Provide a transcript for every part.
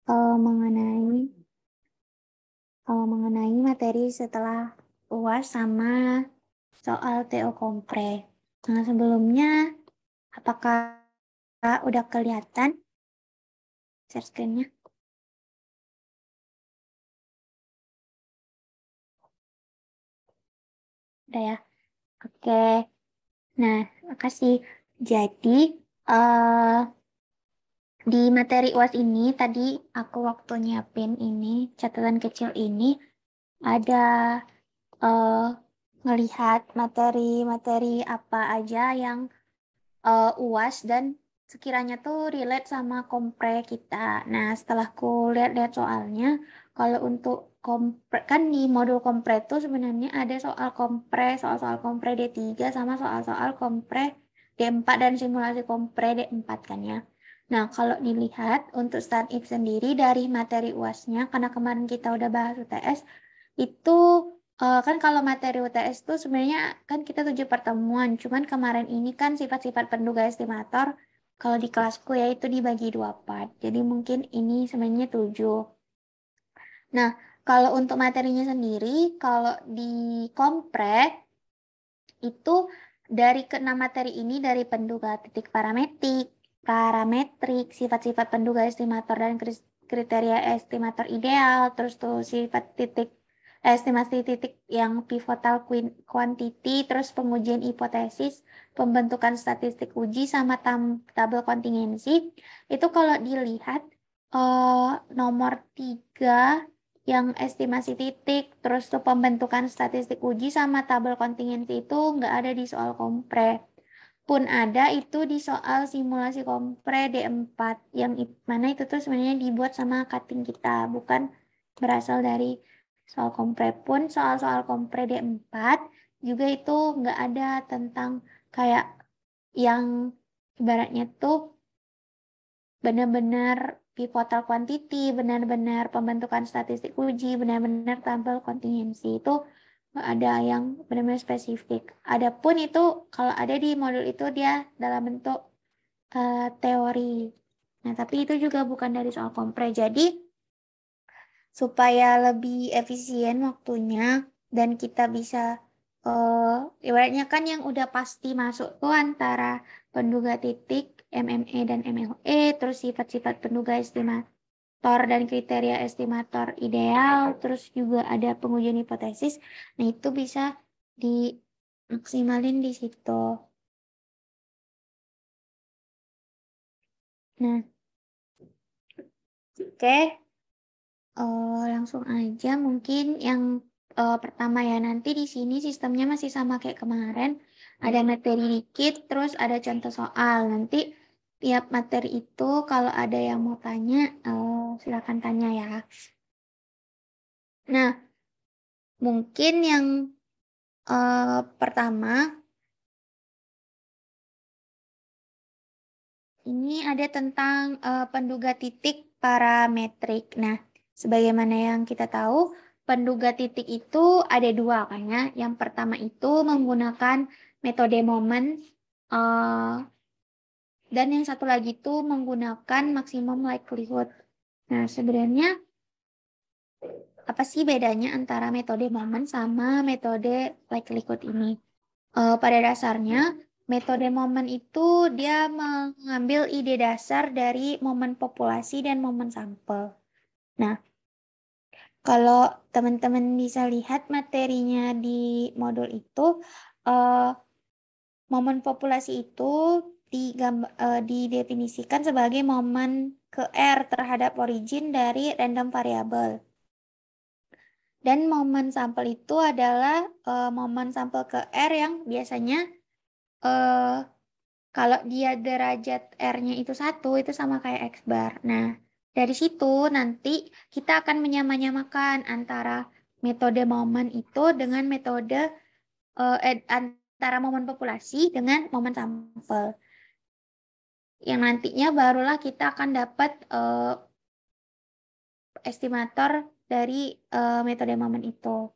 mengenai materi setelah UAS sama soal TO Kompre. Nah, sebelumnya apakah udah kelihatan share screen-nya? Udah ya? Oke. Nah, makasih. Jadi, di materi UAS ini, tadi aku waktu nyiapin ini, catatan kecil ini, ada ngelihat materi-materi apa aja yang UAS dan sekiranya tuh relate sama kompre kita. Nah, setelah aku lihat-lihat soalnya, kalau untuk kompre, kan di modul kompre tuh sebenarnya ada soal kompre, soal-soal kompre D3 sama soal-soal kompre D4 dan simulasi kompre D4 kan ya. Nah, kalau dilihat untuk start if sendiri dari materi UAS-nya, karena kemarin kita udah bahas UTS, itu kan kalau materi UTS itu sebenarnya kan kita 7 pertemuan, cuman kemarin ini kan sifat-sifat penduga estimator, kalau di kelasku ya itu dibagi 2 part, jadi mungkin ini sebenarnya 7. Nah, kalau untuk materinya sendiri, kalau di kompre, itu dari keenam materi ini dari penduga titik parametrik, sifat-sifat penduga estimator dan kriteria estimator ideal, terus tuh sifat titik estimasi titik yang pivotal quantity, terus pengujian hipotesis, pembentukan statistik uji sama tabel kontingensi. Itu kalau dilihat nomor 3 yang estimasi titik, terus tuh pembentukan statistik uji sama tabel kontingensi itu nggak ada di soal kompre. Pun ada itu di soal simulasi kompre D4, yang mana itu tuh sebenarnya dibuat sama cutting kita, bukan berasal dari soal kompre. Pun soal-soal kompre D4 juga itu nggak ada tentang kayak yang ibaratnya tuh benar-benar pivotal quantity, benar-benar pembentukan statistik uji, benar-benar tabel kontingensi itu ada yang benar-benar spesifik. Adapun itu kalau ada di modul itu dia dalam bentuk teori. Nah, tapi itu juga bukan dari soal kompre. Jadi supaya lebih efisien waktunya dan kita bisa ibaratnya kan yang udah pasti masuk tuh antara penduga titik, MMA dan MLE, terus sifat-sifat penduga estimator dan kriteria estimator ideal, terus juga ada pengujian hipotesis. Nah, itu bisa dimaksimalin di situ. Nah, oke. Langsung aja mungkin yang pertama ya, nanti di sini sistemnya masih sama kayak kemarin, ada materi dikit terus ada contoh soal. Nanti tiap materi itu kalau ada yang mau tanya silakan tanya ya. Nah, mungkin yang pertama ini ada tentang penduga titik parametrik. Nah, sebagaimana yang kita tahu, penduga titik itu ada dua kan ya. Yang pertama itu menggunakan metode momen, dan yang satu lagi itu menggunakan maksimum likelihood. Nah, sebenarnya apa sih bedanya antara metode momen sama metode likelihood ini? Pada dasarnya, metode momen itu dia mengambil ide dasar dari momen populasi dan momen sampel. Nah, kalau teman-teman bisa lihat materinya di modul itu, eh, momen populasi itu didefinisikan sebagai momen ke R terhadap origin dari random variabel. Dan momen sampel itu adalah momen sampel ke R yang biasanya kalau dia derajat R-nya itu 1, itu sama kayak X bar. Nah, dari situ nanti kita akan menyamakan antara metode momen itu dengan metode antara momen populasi dengan momen sampel. Yang nantinya barulah kita akan dapat estimator dari metode momen itu.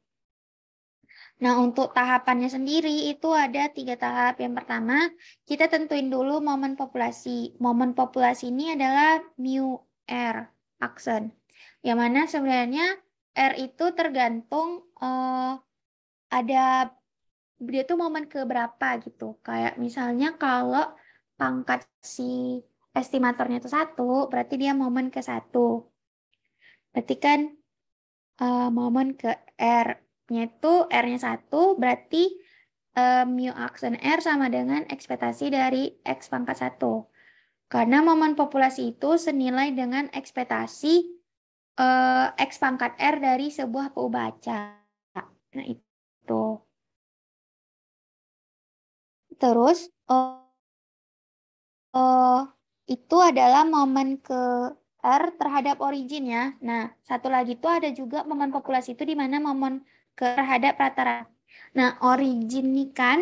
Nah, untuk tahapannya sendiri itu ada 3 tahap. Yang pertama, kita tentuin dulu momen populasi. Momen populasi ini adalah mu R. aksen. Yang mana sebenarnya R itu tergantung ada dia tuh momen keberapa gitu. Kayak misalnya kalau pangkat si estimatornya itu 1, berarti dia momen ke 1. Berarti kan momen ke R-nya itu R-nya 1, berarti mu aksen R sama dengan ekspektasi dari X pangkat 1. Karena momen populasi itu senilai dengan ekspektasi X pangkat R dari sebuah pembaca. Nah, itu. Terus, itu adalah momen ke R terhadap origin ya. Nah, satu lagi itu ada juga momen populasi itu di mana momen ke terhadap rata-rata. Nah, origin nih kan,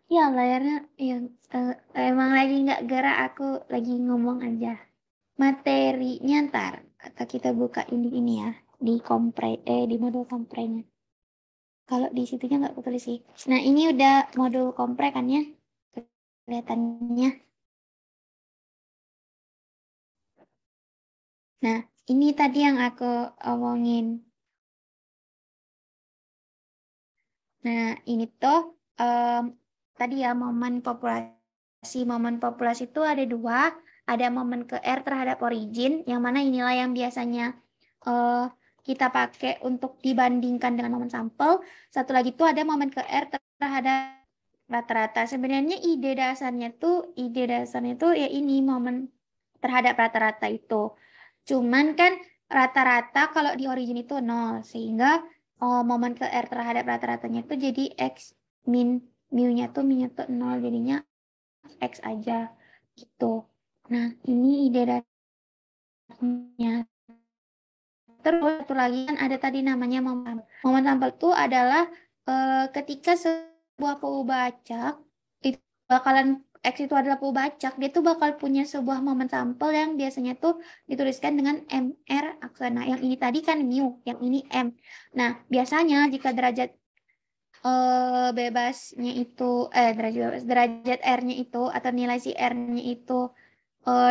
ya layarnya yang emang lagi nggak gerak, aku lagi ngomong aja. Materinya ntar, atau kita buka ini ya, di di modul komprenya. Kalau di situnya nggak ketulis sih. Nah, ini udah modul kompre kan ya, kelihatannya. Nah, ini tadi yang aku omongin. Nah, ini tuh tadi ya momen populasi. Momen populasi itu ada 2. Ada momen ke R terhadap origin, yang mana inilah yang biasanya uh, kita pakai untuk dibandingkan dengan momen sampel. Satu lagi tuh ada momen ke R terhadap rata-rata. Sebenarnya ide dasarnya tuh ya ini momen terhadap rata-rata itu. Cuman kan rata-rata kalau di origin itu 0, sehingga momen ke R terhadap rata-ratanya itu jadi X min mu-nya tuh 0, jadinya X aja gitu. Nah, ini ide dasarnya. Terus satu lagi kan ada tadi namanya momen. Momen sampel itu adalah ketika sebuah pembacak itu bakalan X itu adalah pembacak, dia tuh bakal punya sebuah momen sampel yang biasanya tuh dituliskan dengan MR aksen. Nah, yang ini tadi kan mu, yang ini M. Nah, biasanya jika derajat bebasnya itu derajat R-nya itu atau nilai si R-nya itu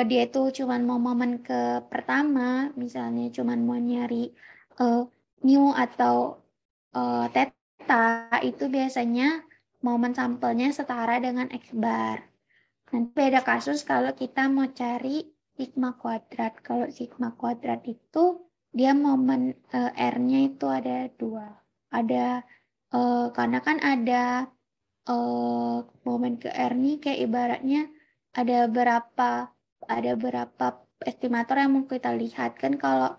dia itu cuman mau momen ke pertama, misalnya cuman mau nyari uh, mu atau theta, itu biasanya momen sampelnya setara dengan X bar. Nanti beda kasus kalau kita mau cari sigma kuadrat. Kalau sigma kuadrat itu dia momen R-nya itu ada 2. Ada karena kan ada momen ke R nih kayak ibaratnya ada berapa estimator yang mau kita lihat kan. Kalau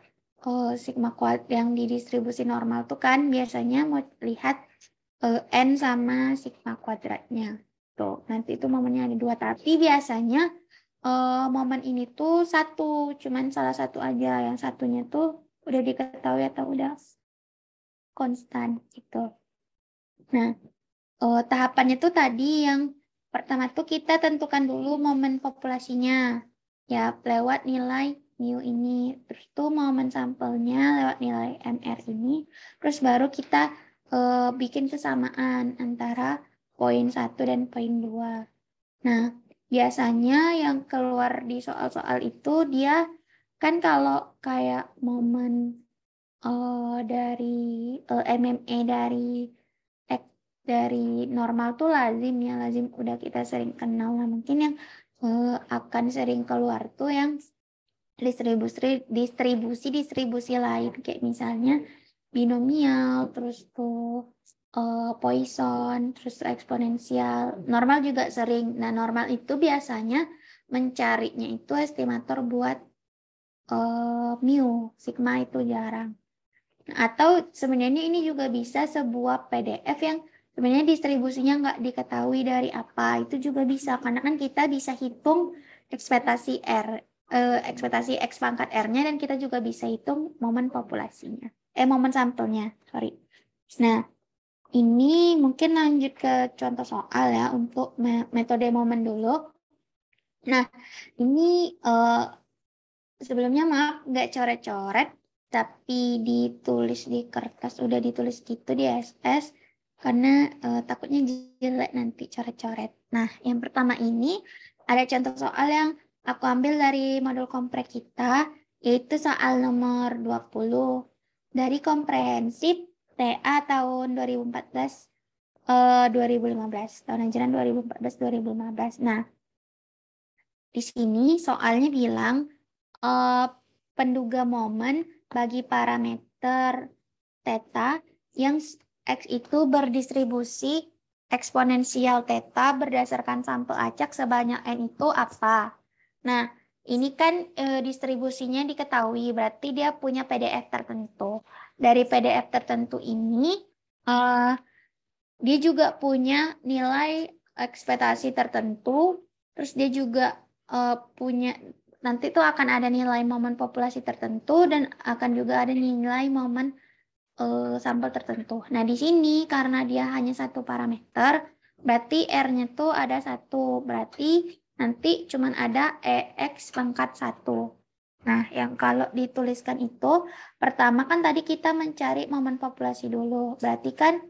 sigma kuadrat yang di distribusi normal tuh kan biasanya mau lihat N sama sigma kuadratnya tuh. Nanti itu momennya ada 2, tapi biasanya momen ini tuh cuman salah satu aja. Yang satunya tuh udah diketahui atau udah konstan gitu. Nah, tahapannya tuh tadi yang pertama tuh kita tentukan dulu momen populasinya ya lewat nilai mu ini, terus tuh momen sampelnya lewat nilai MR ini, terus baru kita bikin kesamaan antara poin 1 dan poin 2. Nah, biasanya yang keluar di soal-soal itu dia kan kalau kayak momen dari MMA dari normal tuh lazim ya, lazim udah kita sering kenal. Nah, mungkin yang akan sering keluar tuh yang distribusi lain kayak misalnya binomial, terus tuh Poisson, terus eksponensial. Normal juga sering. Nah, normal itu biasanya mencarinya itu estimator buat mu, sigma itu jarang. Atau sebenarnya ini juga bisa sebuah PDF yang sebenarnya distribusinya nggak diketahui dari apa. Itu juga bisa, karena kan kita bisa hitung ekspektasi ekspektasi X pangkat R-nya, dan kita juga bisa hitung momen populasinya. Momen sampelnya, sorry. Nah, ini mungkin lanjut ke contoh soal ya, untuk metode momen dulu. Nah, ini sebelumnya maaf nggak coret-coret, tapi ditulis di kertas, udah ditulis gitu di SS, karena takutnya jelek nanti coret-coret. Nah, yang pertama ini ada contoh soal yang aku ambil dari modul kompreh kita, yaitu soal nomor 20. Dari komprehensif TA tahun 2014 2015, tahun ajaran 2014-2015. Nah, di sini soalnya bilang penduga momen bagi parameter theta yang X itu berdistribusi eksponensial theta berdasarkan sampel acak sebanyak N itu apa? Nah, ini kan distribusinya diketahui, berarti dia punya PDF tertentu. Dari PDF tertentu ini, dia juga punya nilai ekspektasi tertentu, terus dia juga punya, nanti tuh akan ada nilai momen populasi tertentu, dan akan juga ada nilai momen sampel tertentu. Nah, di sini karena dia hanya satu parameter, berarti R-nya tuh ada satu. Berarti nanti cuman ada EX pangkat 1. Nah, yang kalau dituliskan itu, pertama kan tadi kita mencari momen populasi dulu. Berarti kan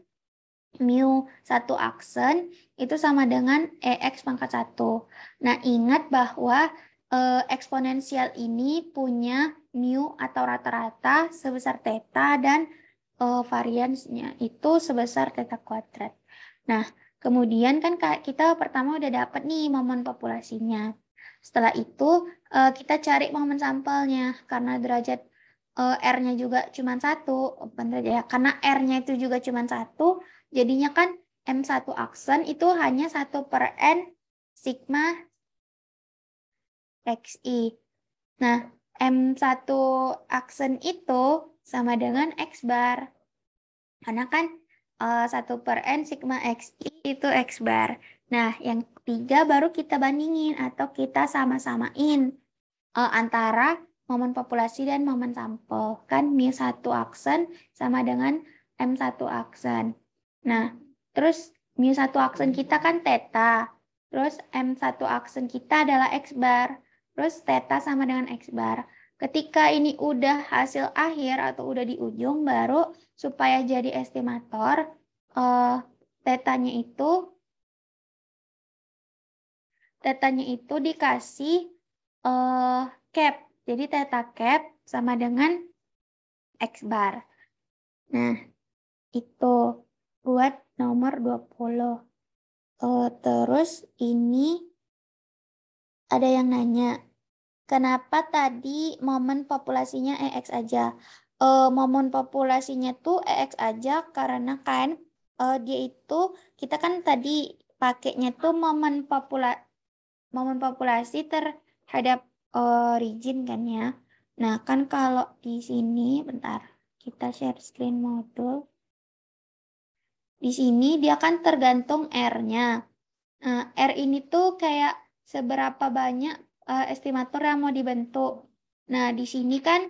mu 1 aksen itu sama dengan EX pangkat 1. Nah, ingat bahwa eksponensial ini punya mu atau rata-rata sebesar theta dan variansnya itu sebesar theta kuadrat. Nah, kemudian kan kita pertama udah dapat nih momen populasinya. Setelah itu kita cari momen sampelnya karena derajat R-nya juga cuma satu, ya, karena R-nya itu juga cuma satu, jadinya kan M1 aksen itu hanya 1/N sigma XI. Nah, M1 aksen itu sama dengan X bar. Karena kan 1/N sigma XI itu X bar. Nah, yang ketiga baru kita bandingin atau kita sama-samain antara momen populasi dan momen sampel. Kan mu1 aksen sama dengan M1 aksen. Nah, terus mu1 aksen kita kan theta. Terus M1 aksen kita adalah X bar. Terus theta sama dengan X bar. Ketika ini udah hasil akhir atau udah di ujung, baru supaya jadi estimator, tetanya itu dikasih cap. Jadi theta cap sama dengan X bar. Nah, itu buat nomor 20. Terus ini ada yang nanya, kenapa tadi momen populasinya EX aja? Momen populasinya tuh EX aja karena kan dia itu, kita kan tadi pakainya tuh momen populasi terhadap origin kan ya. Nah, kan kalau di sini, bentar, kita share screen modul. Di sini dia kan tergantung R-nya. Nah, R ini tuh kayak seberapa banyak estimator yang mau dibentuk. Nah, di sini kan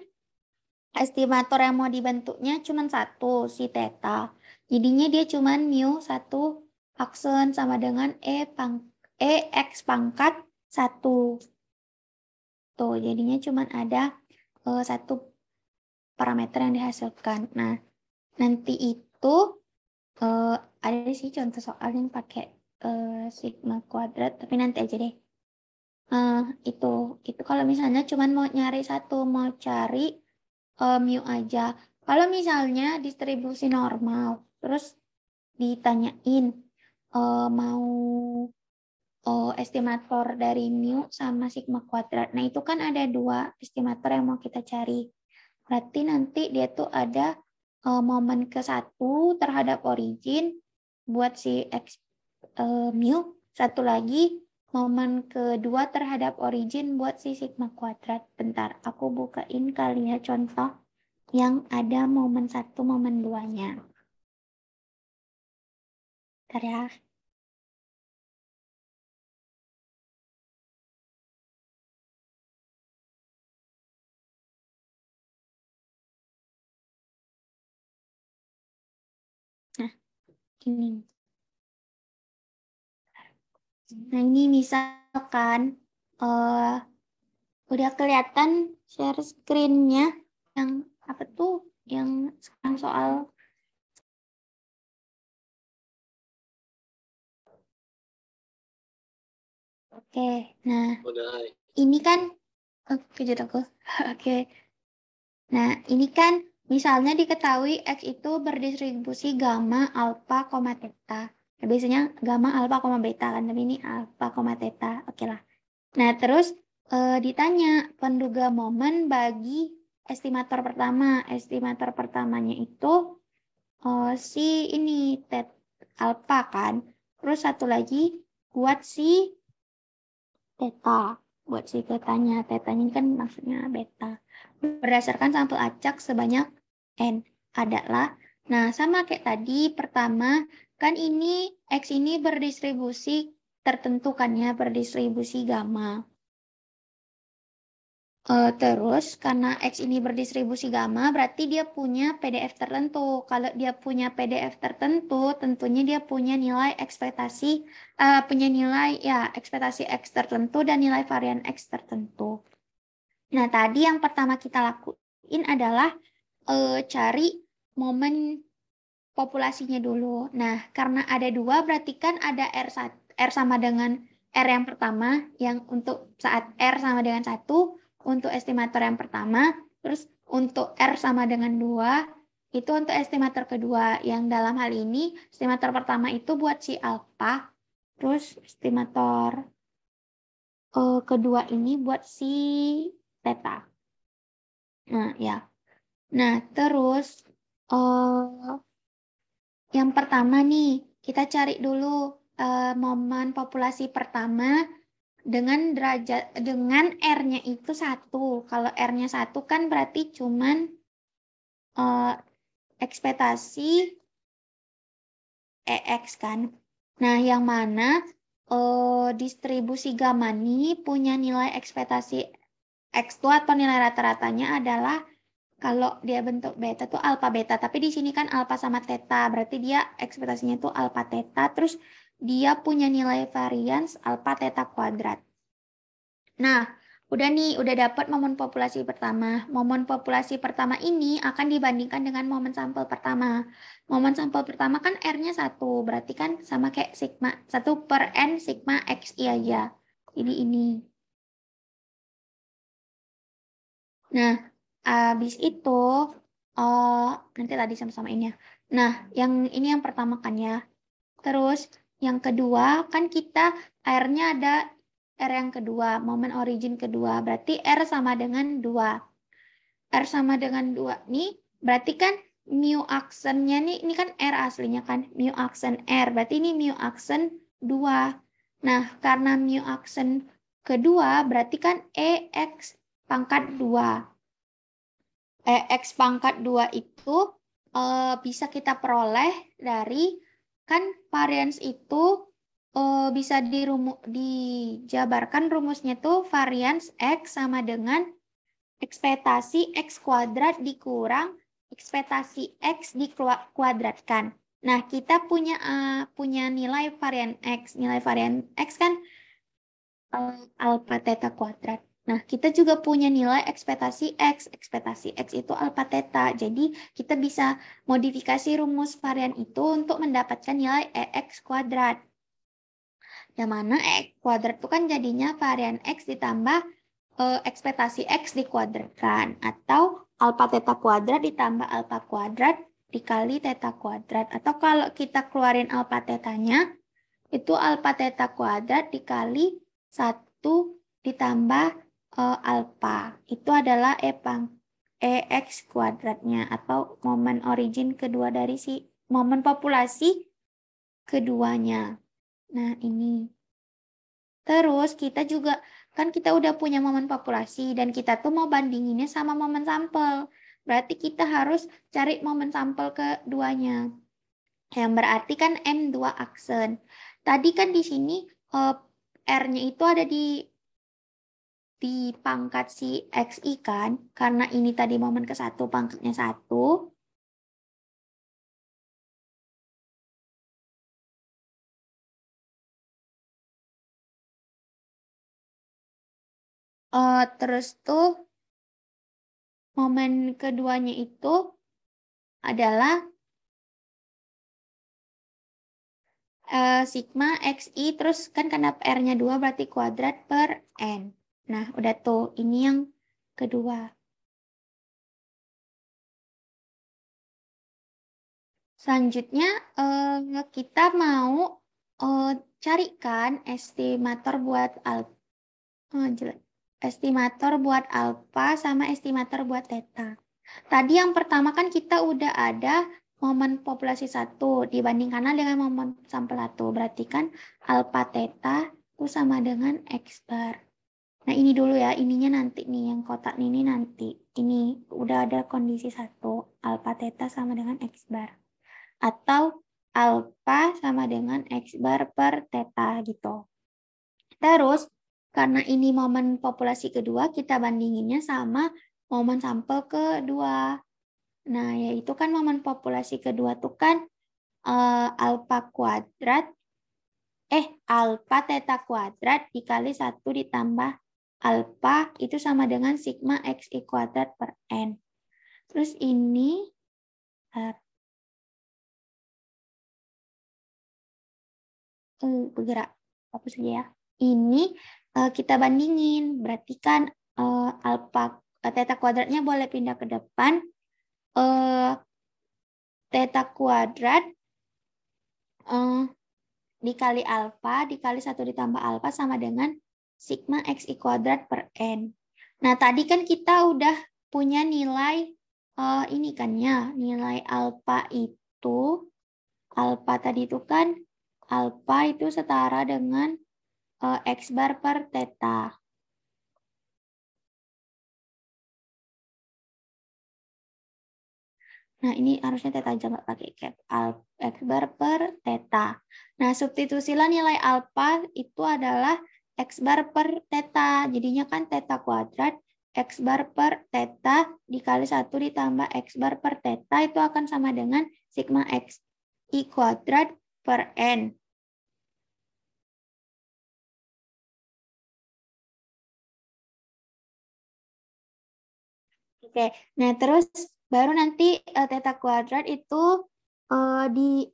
estimator yang mau dibentuknya cuma satu, si theta. Jadinya dia cuma mu 1 aksen sama dengan X pangkat 1. Tuh, jadinya cuma ada satu parameter yang dihasilkan. Nah, nanti itu ada sih contoh soal yang pakai sigma kuadrat, tapi nanti aja deh. Itu kalau misalnya cuma mau nyari satu, mau cari mu aja. Kalau misalnya distribusi normal, terus ditanyain mau estimator dari mu sama sigma kuadrat. Nah, itu kan ada dua estimator yang mau kita cari. Berarti nanti dia tuh ada momen ke-1 terhadap origin buat si X mu. Satu lagi momen kedua terhadap origin buat si sigma kuadrat. Bentar, aku bukain kali ya contoh yang ada momen 1, momen 2-nya. Bentar ya. Nah, ini. Nah, ini misalkan udah kelihatan share screen-nya yang apa tuh yang sekarang soal. Oke, nah Udah. ini kan, kejut aku. Oke. Nah, ini kan misalnya diketahui X itu berdistribusi gamma, alfa, koma, theta. Nah, biasanya gamma, alfa, koma, beta kan, tapi ini alfa, koma, theta. Oke lah. Nah, terus ditanya penduga momen bagi estimator pertama. Estimator pertamanya itu si ini alfa kan. Terus satu lagi buat si theta. Buat si tetanya. Tetanya ini kan maksudnya beta. Berdasarkan sampel acak sebanyak N. Adalah. Nah, sama kayak tadi. Pertama, kan ini X ini berdistribusi tertentu kan ya. Berdistribusi gamma. Terus karena X ini berdistribusi gamma, berarti dia punya PDF tertentu. Kalau dia punya PDF tertentu, tentunya dia punya nilai ekspektasi, punya nilai ya ekspektasi X tertentu dan nilai varian X tertentu. Nah, tadi yang pertama kita lakuin adalah cari momen populasinya dulu. Nah, karena ada dua, berarti kan ada R1, R sama dengan R yang pertama, yang untuk saat R sama dengan 1, untuk estimator yang pertama, terus untuk R sama dengan 2, itu untuk estimator kedua. Yang dalam hal ini, estimator pertama itu buat si alpha, terus estimator kedua ini buat si theta. Nah, ya. Nah, terus yang pertama nih, kita cari dulu momen populasi pertama dengan derajat dengan R-nya itu 1. Kalau R-nya 1 kan berarti cuman ekspektasi EX kan. Nah, yang mana distribusi gamma ini punya nilai ekspektasi X2 atau nilai rata-ratanya adalah kalau dia bentuk beta tuh alfa beta, tapi di sini kan alfa sama theta, berarti dia ekspektasinya tuh alfa theta, terus dia punya nilai varians alfa theta kuadrat. Nah, udah dapat momen populasi pertama. Momen populasi pertama ini akan dibandingkan dengan momen sampel pertama. Momen sampel pertama kan R-nya 1, berarti kan sama kayak sigma 1/N sigma XI aja. Jadi ini. Nah, habis itu nanti tadi sama-sama ini ya. Nah, yang ini yang pertama kan ya. Terus yang kedua kan kita R-nya ada R yang kedua, momen origin kedua. Berarti R sama dengan 2. R sama dengan 2 nih, berarti kan mu aksennya nih, ini kan R aslinya kan, mu aksen R. Berarti ini mu aksen 2. Nah, karena mu aksen kedua, berarti kan EX pangkat 2. X pangkat 2 itu bisa kita peroleh dari kan varians itu bisa dijabarkan rumusnya tuh varians X sama dengan ekspektasi X kuadrat dikurang ekspektasi X dikuadratkan. Nah, kita punya nilai varian X. Nilai varian X kan alpha theta kuadrat. Nah, kita juga punya nilai ekspektasi X. Ekspektasi X itu alpha theta. Jadi, kita bisa modifikasi rumus varian itu untuk mendapatkan nilai EX kuadrat. Yang mana EX kuadrat itu kan jadinya varian X ditambah ekspektasi X dikuadratkan. Atau alpha theta kuadrat ditambah alpha kuadrat dikali theta kuadrat. Atau kalau kita keluarin alpha tetanya, itu alpha theta kuadrat dikali 1 ditambah alpha. Itu adalah EX kuadratnya atau momen origin kedua dari si momen populasi keduanya. Nah, ini. Terus kita juga, kan kita udah punya momen populasi dan kita tuh mau bandinginnya sama momen sampel. Berarti kita harus cari momen sampel keduanya. Yang berarti kan M2 aksen. Tadi kan di sini R-nya itu ada di pangkat si XI kan. Karena ini tadi momen ke-1 pangkatnya 1. Terus tuh momen keduanya itu adalah sigma XI terus kan karena R-nya 2 berarti kuadrat per N. Nah, udah tuh. Ini yang kedua. Selanjutnya, kita mau carikan estimator buat estimator buat alfa sama estimator buat theta. Tadi yang pertama kan kita udah ada momen populasi 1 dibandingkan dengan momen sampel 1. Berarti kan alfa theta itu sama dengan X bar. Nah ini dulu ya, ininya nanti nih, yang kotak ini nanti. Ini udah ada kondisi 1, alfa theta sama dengan X bar. Atau alfa sama dengan X bar per theta gitu. Terus, karena ini momen populasi kedua, kita bandinginnya sama momen sampel kedua. Nah, yaitu kan momen populasi kedua tuh kan alfa kuadrat, alfa theta kuadrat dikali 1 ditambah alfa itu sama dengan sigma xi kuadrat per n. Terus ini bergerak apa saja ya. Ini kita bandingin, berarti kan alfa theta kuadratnya boleh pindah ke depan. Theta kuadrat dikali alfa dikali 1 ditambah alfa sama dengan sigma xi kuadrat per n. Nah, tadi kan kita udah punya nilai ini kan ya, nilai alfa tadi itu kan alfa itu setara dengan X bar per theta. Nah, ini harusnya theta aja nggak pakai cap. X bar per theta. Nah, substitusilah nilai alfa itu adalah X bar per theta. Jadinya kan theta kuadrat X bar per theta dikali 1 ditambah X bar per theta itu akan sama dengan sigma X I kuadrat per N. Oke, nah terus baru nanti theta kuadrat itu di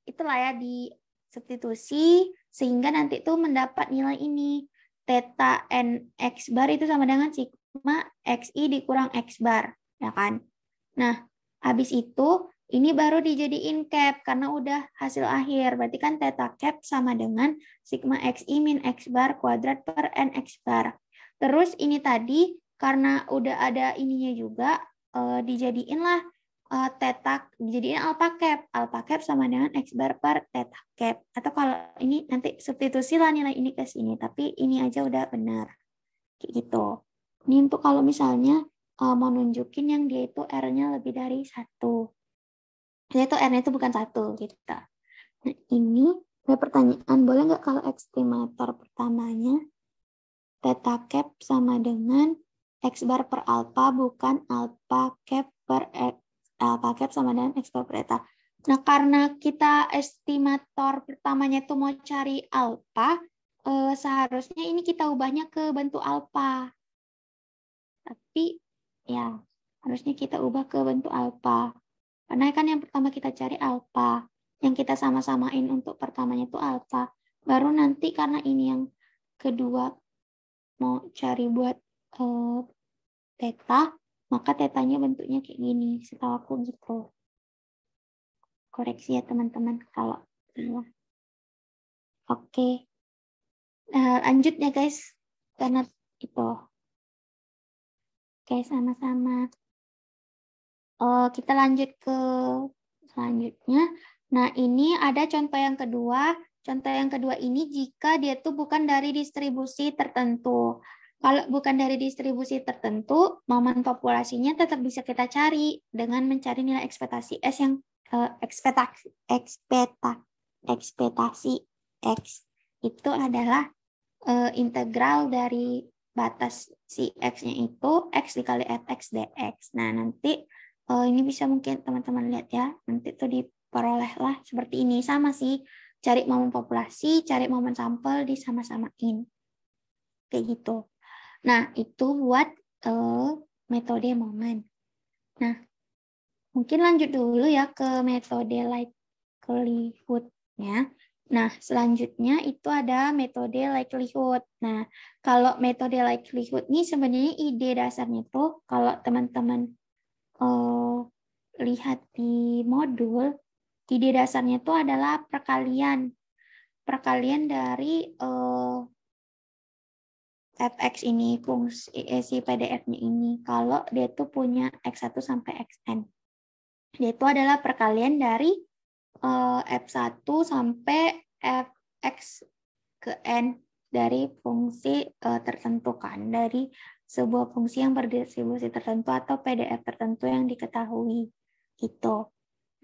itulah ya di substitusi sehingga nanti itu mendapat nilai ini theta n x bar itu sama dengan sigma xi dikurang x bar, ya kan? Nah, habis itu ini baru dijadiin cap karena udah hasil akhir. Berarti kan theta cap sama dengan sigma xi min x bar kuadrat per n x bar. Terus ini tadi karena udah ada ininya juga dijadiinlah dijadiin alpha cap sama dengan x bar per theta cap. Atau kalau ini nanti substitusilah nilai ini ke sini, tapi ini aja udah benar. Kayak gitu. Ini untuk kalau misalnya mau nunjukin yang dia itu R-nya lebih dari 1. Jadi itu R-nya itu bukan 1 gitu. Nah, ini ada pertanyaan, boleh nggak kalau estimator pertamanya theta cap sama dengan X bar per alpha bukan alpha cap per X, alpha cap sama dengan X bar per theta. Nah, karena kita estimator pertamanya itu mau cari alpha, seharusnya ini kita ubahnya ke bentuk alpha. Tapi ya harusnya kita ubah ke bentuk alpha. Karena kan yang pertama kita cari alpha. Yang kita sama-samain untuk pertamanya itu alpha. Baru nanti karena ini yang kedua mau cari buat theta, maka tetanya bentuknya kayak gini. Setahu aku gitu. Koreksi ya teman-teman kalau salah. Oke. Lanjut ya guys. Karena itu. Oke, sama-sama. Kita lanjut ke selanjutnya. Nah, ini ada contoh yang kedua. Contoh yang kedua ini jika dia tuh bukan dari distribusi tertentu. Kalau bukan dari distribusi tertentu, momen populasinya tetap bisa kita cari dengan mencari nilai ekspektasi S yang ekspektasi X itu adalah integral dari batas si X-nya itu X dikali fx dx. Nah, nanti ini bisa mungkin teman-teman lihat ya. Nanti tuh diperolehlah seperti ini. Sama sih, cari momen populasi, cari momen sampel, disama-samain. Kayak gitu. Nah, itu buat metode momen. Nah, mungkin lanjut dulu ya ke metode likelihood-nya. Nah, selanjutnya itu ada metode likelihood. Nah, kalau metode likelihood ini sebenarnya ide dasarnya tuh kalau teman-teman lihat di modul, ide dasarnya tuh adalah perkalian dari fx ini, fungsi si PDF-nya ini. Kalau dia tuh punya x1 sampai xn. Dia itu adalah perkalian dari f1 sampai fx ke n dari fungsi tertentu kan, dari sebuah fungsi yang berdistribusi tertentu atau PDF tertentu yang diketahui gitu.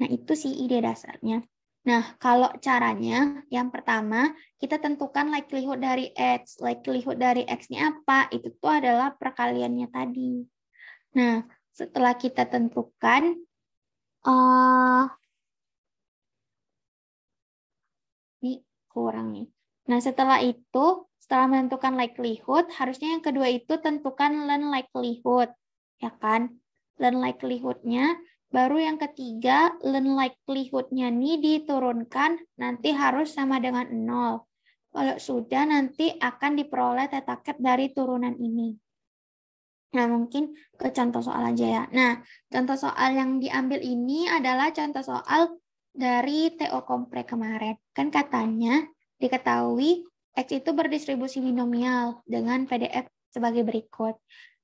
Nah, itu sih ide dasarnya. Nah, kalau caranya, yang pertama, kita tentukan likelihood dari X. Likelihood dari X-nya apa? Itu tuh adalah perkaliannya tadi. Nah, setelah kita tentukan, ini kurang nih. Nah, setelah menentukan likelihood, harusnya yang kedua itu tentukan learn likelihood. Ya kan? Learn likelihood-nya. Baru yang ketiga, learn likelihood-nya nih diturunkan, nanti harus sama dengan 0. Kalau sudah, nanti akan diperoleh theta cap dari turunan ini. Nah, mungkin ke contoh soal aja ya. Nah, contoh soal yang diambil ini adalah contoh soal dari TO Kompre kemarin. Kan katanya diketahui X itu berdistribusi binomial dengan PDF sebagai berikut.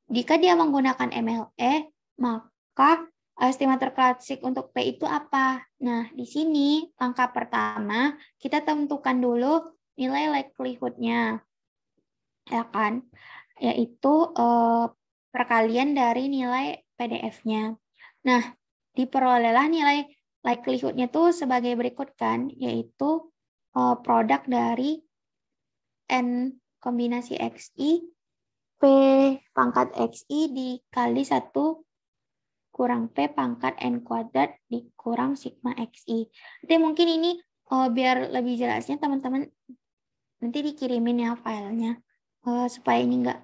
Jika dia menggunakan MLE, maka estimator klasik untuk P itu apa? Nah, di sini langkah pertama kita tentukan dulu nilai likelihood-nya. Ya kan? Yaitu perkalian dari nilai PDF-nya. Nah, diperolehlah nilai likelihood-nya tuh sebagai berikut kan, yaitu produk dari N kombinasi XI, P pangkat XI dikali 1 kurang P pangkat N kuadrat dikurang sigma XI. Jadi mungkin ini biar lebih jelasnya teman-teman nanti dikirimin ya filenya, supaya ini enggak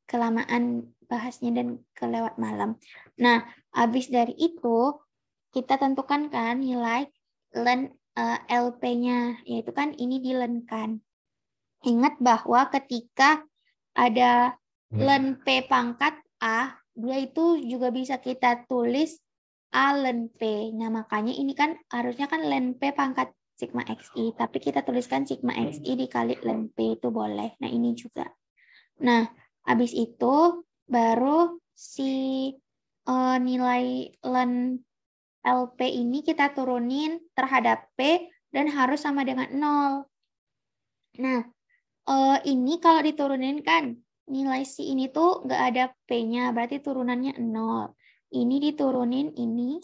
kelamaan bahasnya dan kelewat malam. Nah, habis dari itu kita tentukan kan nilai len LP-nya, yaitu kan ini dilenkan. Ingat bahwa ketika ada len P pangkat A, dia itu juga bisa kita tulis A len P. Nah, makanya ini kan harusnya kan len P pangkat sigma XI, tapi kita tuliskan sigma XI dikali len P itu boleh. Nah, ini juga. Nah, habis itu baru si nilai len LP ini kita turunin terhadap P dan harus sama dengan 0. Nah, ini kalau diturunin kan nilai si ini tuh nggak ada P-nya, berarti turunannya 0. Ini diturunin ini,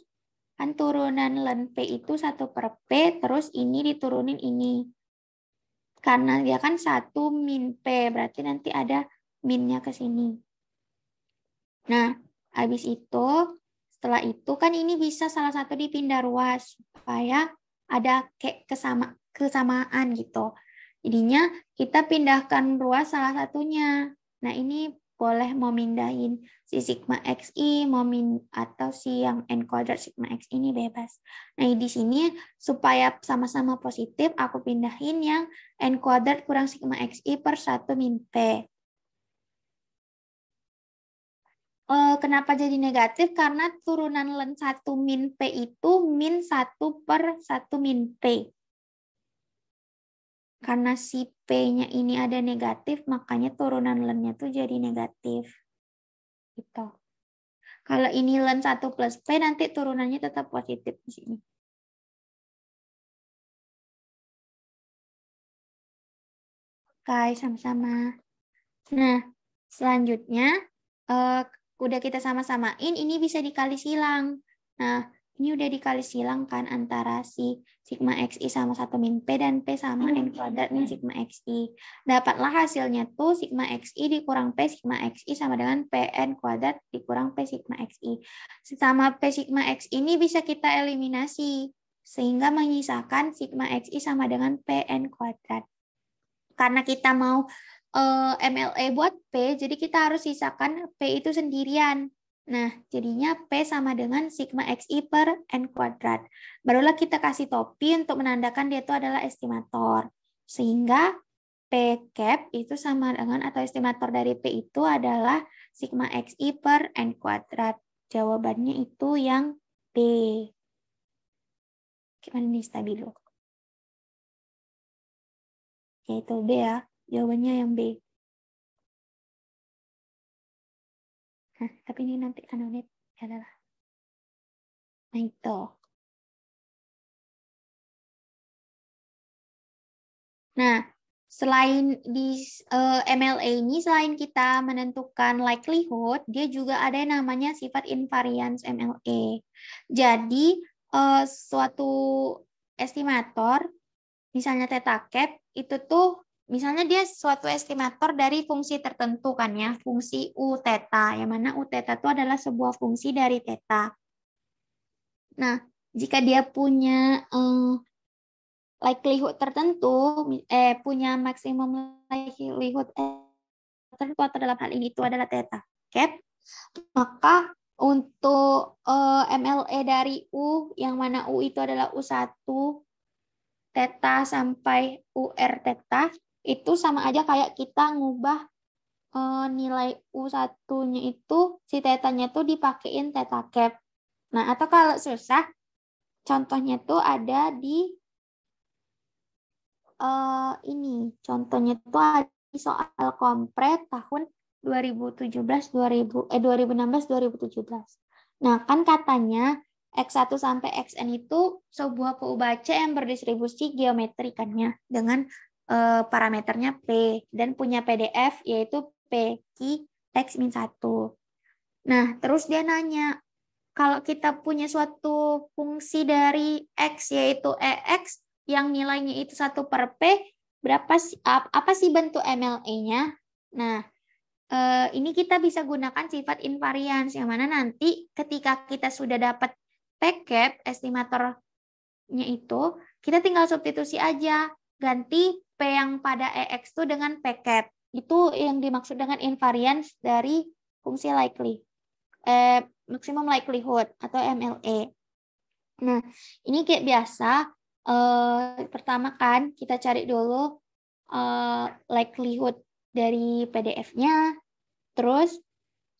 kan turunan len P itu 1/P, terus ini diturunin ini. Karena dia kan 1 min P, berarti nanti ada minnya ke sini. Nah, habis itu, setelah itu kan ini bisa salah satu dipindah ruas supaya ada kayak kesamaan gitu. Jadinya kita pindahkan ruas salah satunya. Nah, ini boleh mau mindahin si sigma XI atau si yang N kuadrat sigma X ini bebas. Nah, di sini supaya sama-sama positif, aku pindahin yang N kuadrat kurang sigma XI per 1 min P. Kenapa jadi negatif? Karena turunan len 1 min P itu min 1 per 1 min P. Karena si P-nya ini ada negatif, makanya turunan len-nya tuh jadi negatif. Gitu. Kalau ini len 1 plus P, nanti turunannya tetap positif di sini. Oke, sama-sama. Nah, selanjutnya, udah kita sama-samain, ini bisa dikali silang. Nah, ini udah dikali silang kan antara si sigma XI sama 1 min P dan P sama N kuadrat min sigma XI. Dapatlah hasilnya tuh sigma XI dikurang P sigma XI sama dengan PN kuadrat dikurang P sigma XI. Sama P sigma X ini bisa kita eliminasi, sehingga menyisakan sigma XI sama dengan PN kuadrat. Karena kita mau MLE buat P, jadi kita harus sisakan P itu sendirian. Nah, jadinya P sama dengan sigma XI per N kuadrat. Barulah kita kasih topi untuk menandakan dia itu adalah estimator. Sehingga P cap itu sama dengan, atau estimator dari P itu adalah sigma XI per N kuadrat. Jawabannya itu yang B. Gimana nih stabilo? Yaitu B ya. Jawabannya yang B. Nah, tapi ini nanti anonim adalah. Nah, itu. Nah, selain di MLA ini, selain kita menentukan likelihood, dia juga ada yang namanya sifat invariance MLA. Jadi, suatu estimator, misalnya theta cap, itu tuh, misalnya dia suatu estimator dari fungsi tertentu kan ya, fungsi U theta, yang mana U theta itu adalah sebuah fungsi dari theta. Nah, jika dia punya likelihood tertentu, punya maksimum likelihood tertentu, atau dalam hal ini itu adalah theta cap, maka untuk MLE dari U, yang mana U itu adalah U1 theta sampai UR theta, itu sama aja kayak kita ngubah nilai U1-nya itu, si theta-nya tuh dipakein theta cap. Nah, atau kalau susah, contohnya tuh ada di ini contohnya itu ada di soal kompre tahun 2016 2017. Nah, kan katanya X1 sampai Xn itu sebuah PU-Baca yang berdistribusi geometri kan ya, dengan parameternya P dan punya PDF yaitu PQ X-1. Nah, terus dia nanya, kalau kita punya suatu fungsi dari X yaitu EX yang nilainya itu 1 per P, apa sih bentuk MLE-nya? Nah, ini kita bisa gunakan sifat invariance, yang mana nanti ketika kita sudah dapat P cap, estimatornya itu, kita tinggal substitusi aja, ganti P yang pada EX itu dengan P cap. Itu yang dimaksud dengan invariance dari fungsi maximum likelihood atau MLE. Nah, ini kayak biasa. Pertama kan kita cari dulu likelihood dari PDF-nya, terus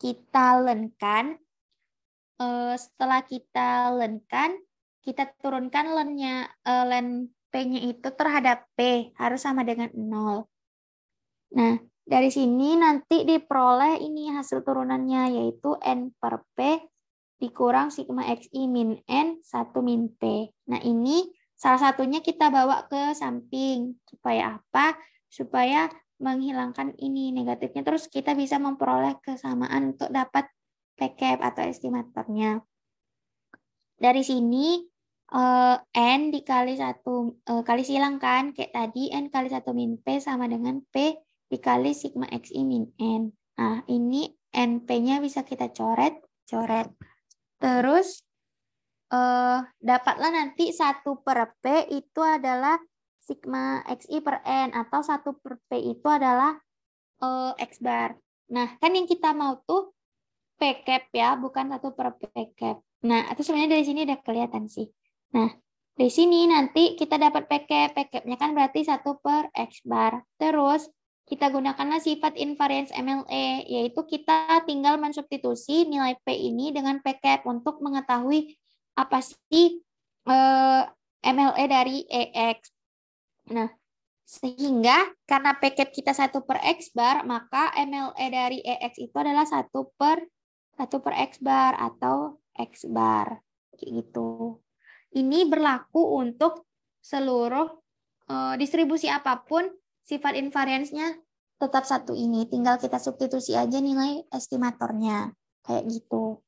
kita learn-kan. Setelah kita learn-kan, kita turunkan len P-nya itu terhadap P harus sama dengan 0. Nah, dari sini nanti diperoleh ini hasil turunannya, yaitu N per P dikurang sigma XI min N 1 min P. Nah, ini salah satunya kita bawa ke samping. Supaya apa? Supaya menghilangkan ini negatifnya. Terus kita bisa memperoleh kesamaan untuk dapat P cap atau estimatornya. Dari sini N dikali 1 kali silang kan, kayak tadi N kali 1 min P sama dengan P dikali sigma XI min N. Nah, ini NP-nya bisa kita coret. Terus dapatlah nanti 1 per P itu adalah sigma XI per N, atau 1 per P itu adalah X bar. Nah, kan yang kita mau tuh P cap ya, bukan 1 per P cap. Nah, itu sebenarnya dari sini udah kelihatan sih. Nah, di sini nanti kita dapat P cap-nya kan berarti 1 per X bar. Terus kita gunakanlah sifat invariance MLE, yaitu kita tinggal mensubstitusi nilai P ini dengan P cap untuk mengetahui apa sih MLE dari EX. Nah, sehingga karena P cap kita 1 per X bar, maka MLE dari EX itu adalah 1 per X bar atau X bar. Kayak gitu. Ini berlaku untuk seluruh distribusi apapun, sifat invariance-nya tetap satu ini. Tinggal kita substitusi aja nilai estimatornya. Kayak gitu.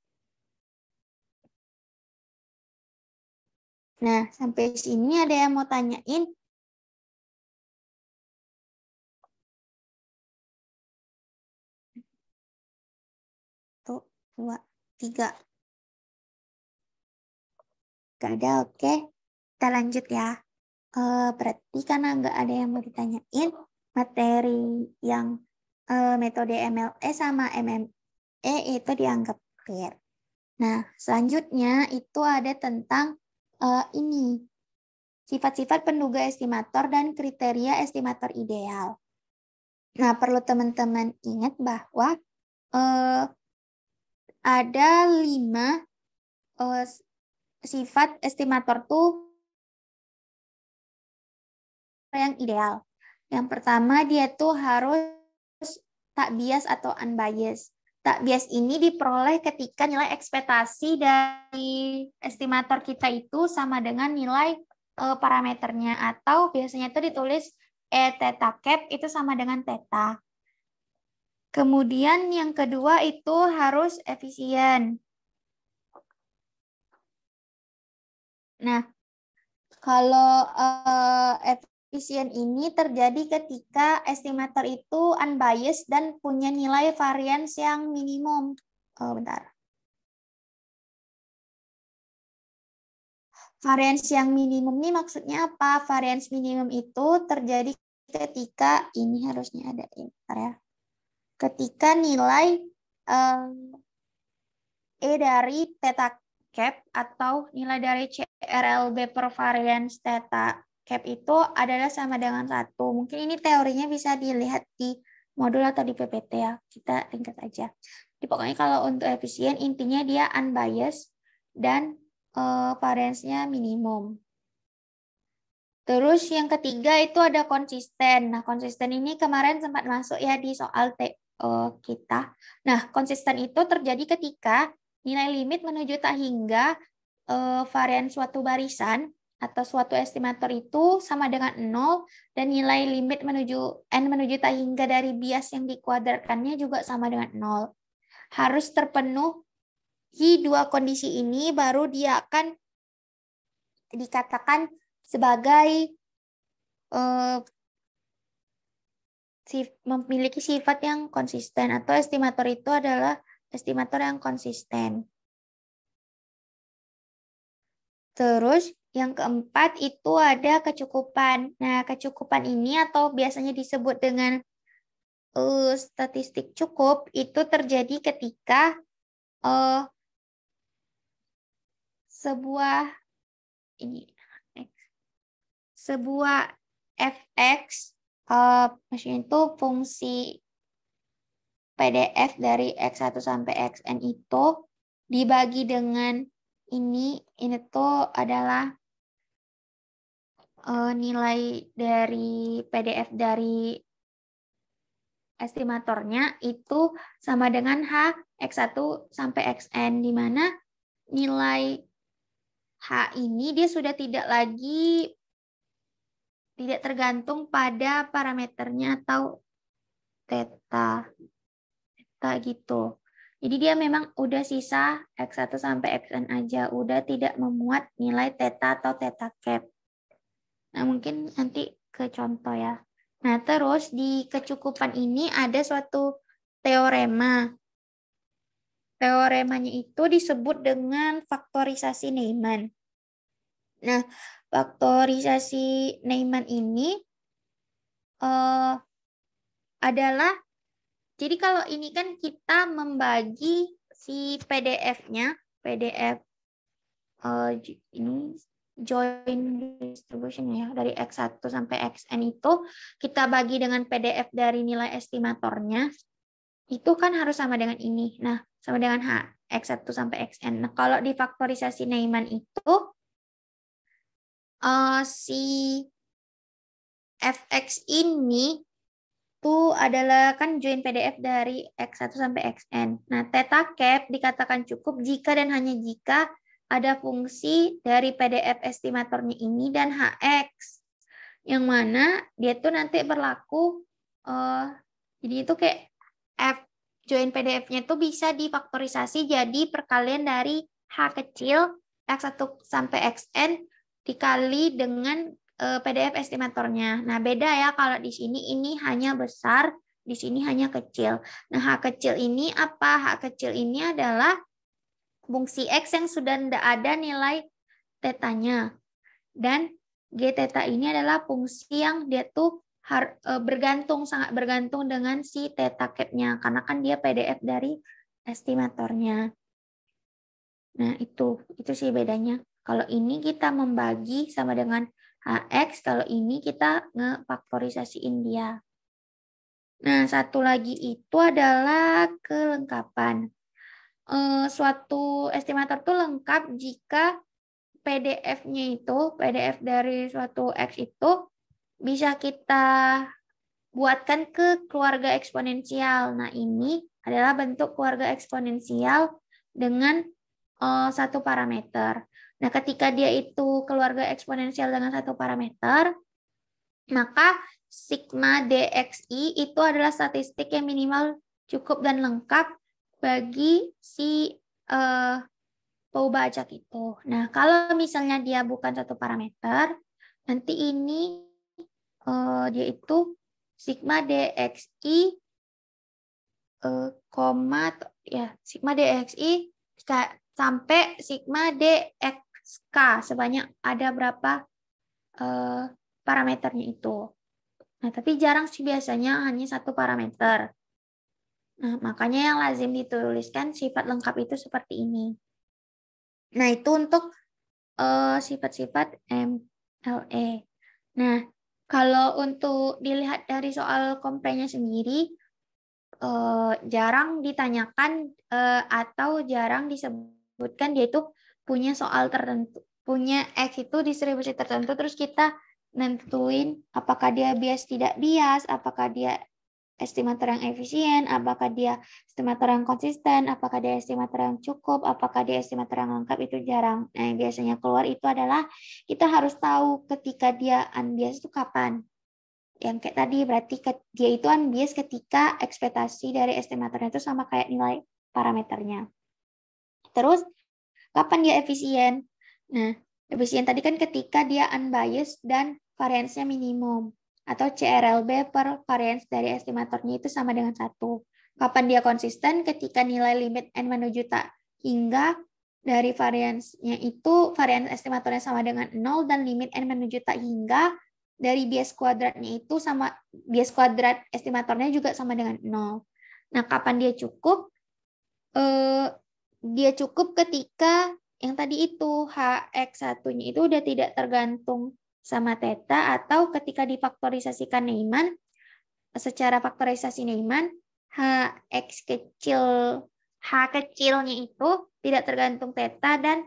Nah, sampai sini ada yang mau tanyain? 1, 2, 3. Gak ada, oke. Kita lanjut ya. Berarti karena nggak ada yang mau ditanyain, materi yang metode MLE sama MME itu dianggap akhir. Nah, selanjutnya itu ada tentang ini. Sifat-sifat penduga estimator dan kriteria estimator ideal. Nah, perlu teman-teman ingat bahwa ada 5 sifat estimator tuh yang ideal. Yang pertama, dia tuh harus tak bias atau unbiased. Tak bias ini diperoleh ketika nilai ekspektasi dari estimator kita itu sama dengan nilai parameternya, atau biasanya itu ditulis E theta cap itu sama dengan theta. Kemudian yang kedua itu harus efisien. Nah, kalau efisien ini terjadi ketika estimator itu unbiased dan punya nilai variance yang minimum. Bentar. Variance yang minimum ini maksudnya apa? Variance minimum itu terjadi ketika ini harusnya ada ya. Ketika nilai E dari theta cap atau nilai dari CRLB per variance theta cap itu adalah sama dengan 1. Mungkin ini teorinya bisa dilihat di modul atau di PPT ya. Kita ringkas aja. Jadi pokoknya kalau untuk efisien intinya dia unbiased dan variance-nya minimum. Terus yang ketiga itu ada konsisten. Nah, konsisten ini kemarin sempat masuk ya di soal kita. Nah, konsisten itu terjadi ketika nilai limit menuju tak hingga varian suatu barisan atau suatu estimator itu sama dengan 0 dan nilai limit menuju n menuju tak hingga dari bias yang dikuadratkannya juga sama dengan 0. Harus terpenuhi dua kondisi ini baru dia akan dikatakan sebagai memiliki sifat yang konsisten, atau estimator itu adalah estimator yang konsisten. Terus yang keempat itu ada kecukupan. Nah, kecukupan ini atau biasanya disebut dengan statistik cukup itu terjadi ketika sebuah fx maksudnya itu fungsi PDF dari X1 sampai Xn itu dibagi dengan ini tuh adalah nilai dari PDF dari estimatornya itu sama dengan H X1 sampai Xn, di mana nilai H ini dia sudah tidak tergantung pada parameternya atau theta gitu. Jadi dia memang udah sisa X1 sampai Xn aja, udah tidak memuat nilai theta atau theta cap. Nah, mungkin nanti ke contoh ya. Nah, terus di kecukupan ini ada suatu teorema. Teoremanya itu disebut dengan faktorisasi Neyman. Nah, faktorisasi Neyman ini adalah, jadi kalau ini kan kita membagi si PDF-nya, PDF ini joint distribution ya, dari X1 sampai Xn itu kita bagi dengan PDF dari nilai estimatornya, itu kan harus sama dengan ini. Nah, sama dengan H, X1 sampai Xn. Nah, kalau di faktorisasi Neyman itu, si Fx ini itu adalah kan join PDF dari X1 sampai Xn. Nah, theta cap dikatakan cukup jika dan hanya jika ada fungsi dari PDF estimatornya ini dan Hx. Yang mana dia tuh nanti berlaku, jadi itu kayak F join PDF-nya itu bisa difaktorisasi jadi perkalian dari H kecil X1 sampai Xn dikali dengan PDF estimatornya. Nah, beda ya kalau di sini ini hanya besar, di sini hanya kecil. Nah, H kecil ini apa? H kecil ini adalah fungsi X yang sudah tidak ada nilai tetanya. Dan G theta ini adalah fungsi yang dia tuh sangat bergantung dengan si theta cap-nya, karena kan dia PDF dari estimatornya. Nah, itu sih bedanya. Kalau ini kita membagi sama dengan HX, kalau ini kita ngefaktorisasiin dia. Nah, satu lagi itu adalah kelengkapan. Suatu estimator itu lengkap jika PDF-nya itu, PDF dari suatu X itu bisa kita buatkan ke keluarga eksponensial. Nah, ini adalah bentuk keluarga eksponensial dengan satu parameter. Nah, ketika dia itu keluarga eksponensial dengan satu parameter, maka sigma DXI itu adalah statistik yang minimal cukup dan lengkap bagi si Pauba-Acak itu. Nah, kalau misalnya dia bukan satu parameter, nanti ini dia itu sigma DXI sigma DXI sampai sigma DXK sebanyak ada berapa parameternya itu. Nah, tapi jarang sih biasanya hanya satu parameter. Nah, makanya yang lazim dituliskan sifat lengkap itu seperti ini. Nah, itu untuk sifat-sifat MLE. Nah, kalau untuk dilihat dari soal komprenya sendiri, jarang ditanyakan atau jarang disebutkan dia itu punya soal tertentu, punya X itu distribusi tertentu, terus kita nentuin apakah dia bias tidak bias, apakah dia estimator yang efisien, apakah dia estimator yang konsisten, apakah dia estimator yang cukup, apakah dia estimator yang lengkap, itu jarang. Nah, yang biasanya keluar itu adalah kita harus tahu ketika dia unbiased itu kapan. Yang kayak tadi berarti dia itu unbiased ketika ekspektasi dari estimatornya itu sama kayak nilai parameternya. Terus kapan dia efisien? Nah, efisien tadi kan ketika dia unbiased dan variansnya minimum, atau CRLB per varians dari estimatornya itu sama dengan 1. Kapan dia konsisten? Ketika nilai limit N menuju tak hingga dari variansnya itu, varians estimatornya sama dengan 0, dan limit N menuju tak hingga dari bias kuadratnya itu sama, bias kuadrat estimatornya juga sama dengan 0. Nah, kapan dia cukup? Dia cukup ketika yang tadi itu HX1-nya itu udah tidak tergantung sama theta, atau ketika difaktorisasikan Neyman, secara faktorisasi Neyman, H kecilnya itu tidak tergantung theta, dan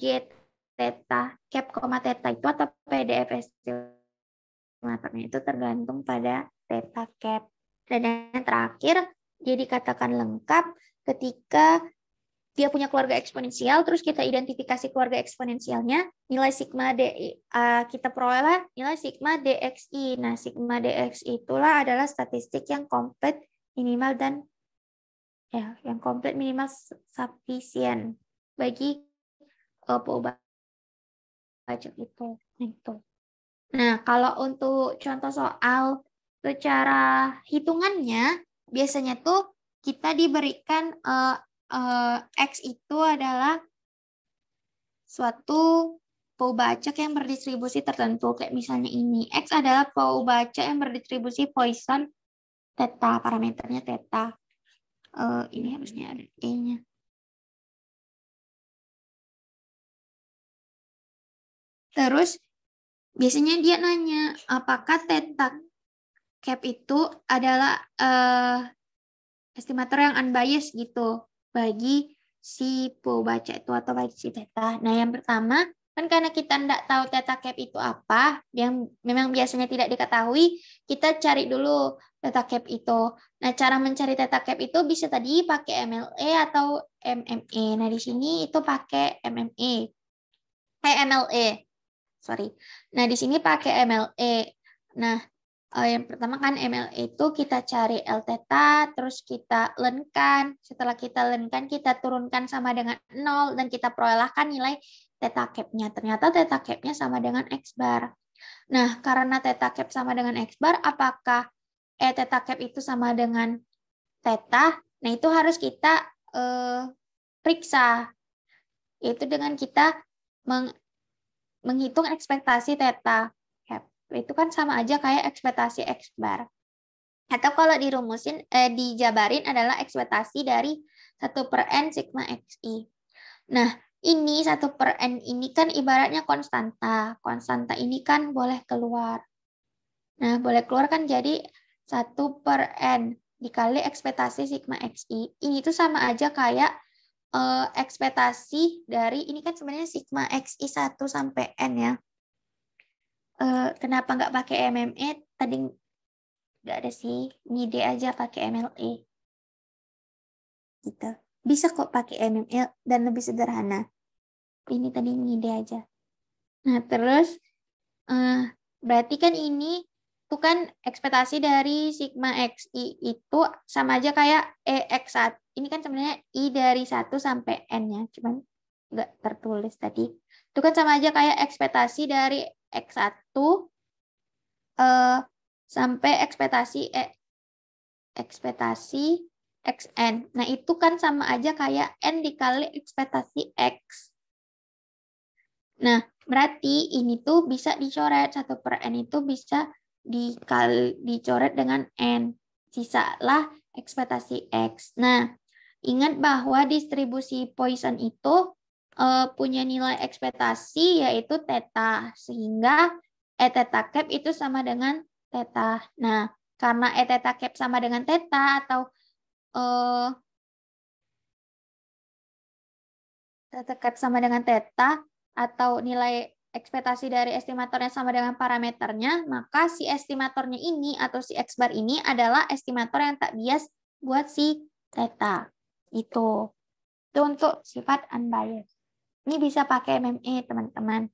G theta, cap, theta itu atau PDF estimatornya itu tergantung pada theta cap. Dan yang terakhir, dia dikatakan lengkap ketika dia punya keluarga eksponensial, terus kita identifikasi keluarga eksponensialnya, nilai sigma D, kita peroleh nilai sigma DXI. Nah, sigma DXI itulah adalah statistik yang komplit minimal dan yang komplit minimal sufficient bagi Pauba-Acak itu. Nah, kalau untuk contoh soal secara hitungannya, biasanya tuh kita diberikan X itu adalah suatu Pauba-Acak yang berdistribusi tertentu. Kayak misalnya ini, X adalah Pauba-Acak yang berdistribusi Poisson theta, parameternya theta. Ini harusnya ada E-nya. Terus, biasanya dia nanya, apakah theta cap itu adalah estimator yang unbiased gitu bagi si Pauba-Acak itu atau bagi si theta. Nah, yang pertama, kan karena kita tidak tahu theta cap itu apa, yang memang biasanya tidak diketahui, kita cari dulu theta cap itu. Nah, cara mencari theta cap itu bisa tadi pakai MLE atau MME. Nah, di sini itu pakai MME. MLE. Sorry. Nah, di sini pakai MLE. Nah, yang pertama kan MLE itu kita cari L theta, terus kita lenkan. Setelah kita lenkan, kita turunkan sama dengan 0, dan kita perolehkan nilai theta cap-nya. Ternyata theta cap-nya sama dengan X bar. Nah, karena theta cap sama dengan X bar, apakah theta cap itu sama dengan theta? Nah, itu harus kita periksa. Yaitu dengan kita menghitung ekspektasi theta cap. Itu kan sama aja kayak ekspektasi X bar. Atau kalau dirumusin, dijabarin adalah ekspektasi dari 1/n sigma XI. Nah, ini 1/n ini kan ibaratnya konstanta. Konstanta ini kan boleh keluar. Nah, boleh keluar kan jadi 1/n dikali ekspektasi sigma XI. Ini tuh sama aja kayak ekspektasi dari, ini kan sebenarnya sigma XI 1 sampai N ya. Kenapa nggak pakai MME? Tadi nggak ada sih, ngide aja pakai MLE. Gitu. Bisa kok pakai MME dan lebih sederhana. Ini tadi ngide aja. Nah, terus berarti kan ini tuh kan ekspektasi dari sigma XI itu sama aja kayak EX1. Ini kan sebenarnya I dari 1 sampai N ya, cuman nggak tertulis tadi. Itu kan sama aja kayak ekspektasi dari X1 sampai ekspektasi XN. Nah, itu kan sama aja kayak N dikali ekspektasi X. Nah, berarti ini tuh bisa dicoret, 1/n itu bisa dicoret dengan N. Sisalah ekspektasi X. Nah, ingat bahwa distribusi Poisson itu punya nilai ekspektasi yaitu theta. Sehingga E theta cap itu sama dengan theta. Nah, karena E theta cap sama dengan theta atau theta cap sama dengan theta, atau nilai ekspektasi dari estimatornya sama dengan parameternya, maka si estimatornya ini atau si X bar ini adalah estimator yang tak bias buat si theta. Itu untuk sifat unbiased. Ini bisa pakai MME, teman-teman.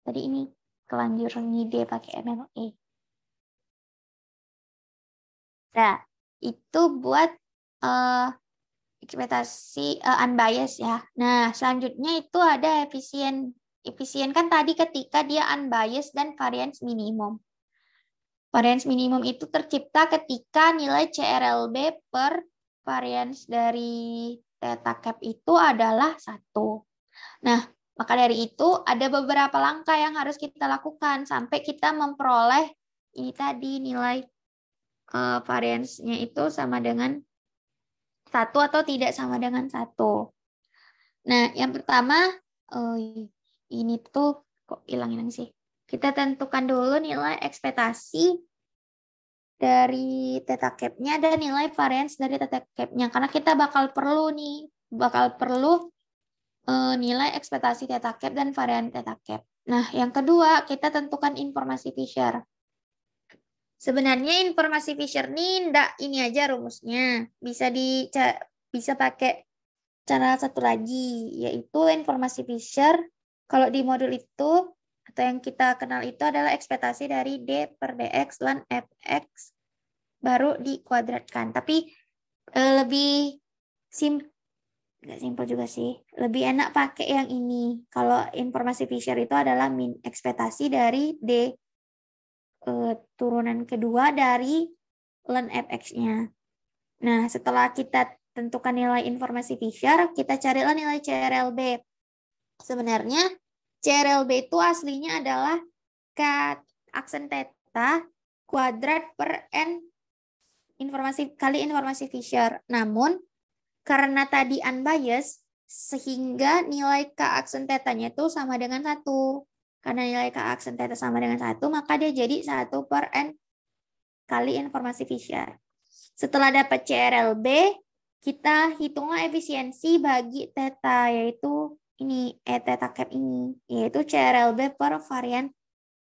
Tadi ini kelanjur ngide pakai MME. Nah, itu buat ekspektasi unbiased ya. Nah, selanjutnya itu ada efisien. Efisien kan tadi ketika dia unbiased dan variance minimum. Variance minimum itu tercipta ketika nilai CRLB per variance dari theta cap itu adalah 1. Nah, maka dari itu ada beberapa langkah yang harus kita lakukan sampai kita memperoleh ini tadi nilai variance-nya itu sama dengan 1 atau tidak sama dengan 1. Nah, yang pertama, ini tuh kok hilang-hilang sih. Kita tentukan dulu nilai ekspektasi dari theta cap-nya dan nilai variance dari theta cap-nya. Karena kita bakal perlu nilai ekspektasi theta cap dan varian theta cap. Nah, yang kedua, kita tentukan informasi Fisher. Sebenarnya informasi Fisher ini enggak ini aja rumusnya. Bisa pakai cara satu lagi, yaitu informasi Fisher. Kalau di modul itu, atau yang kita kenal itu adalah ekspektasi dari D per DX lan FX baru dikuadratkan. Tapi lebih nggak simpel juga sih. Lebih enak pakai yang ini. Kalau informasi Fisher itu adalah min ekspektasi dari D turunan kedua dari ln fx-nya. Nah, setelah kita tentukan nilai informasi Fisher, kita carilah nilai CRLB. Sebenarnya CRLB itu aslinya adalah aksen theta kuadrat per n kali informasi Fisher. Namun karena tadi unbiased, sehingga nilai K aksen theta-nya itu sama dengan 1. Karena nilai K aksen theta sama dengan 1, maka dia jadi 1 per N kali informasi Fisher. Setelah dapat CRLB, kita hitunglah efisiensi bagi theta, yaitu ini, E theta cap ini, yaitu CRLB per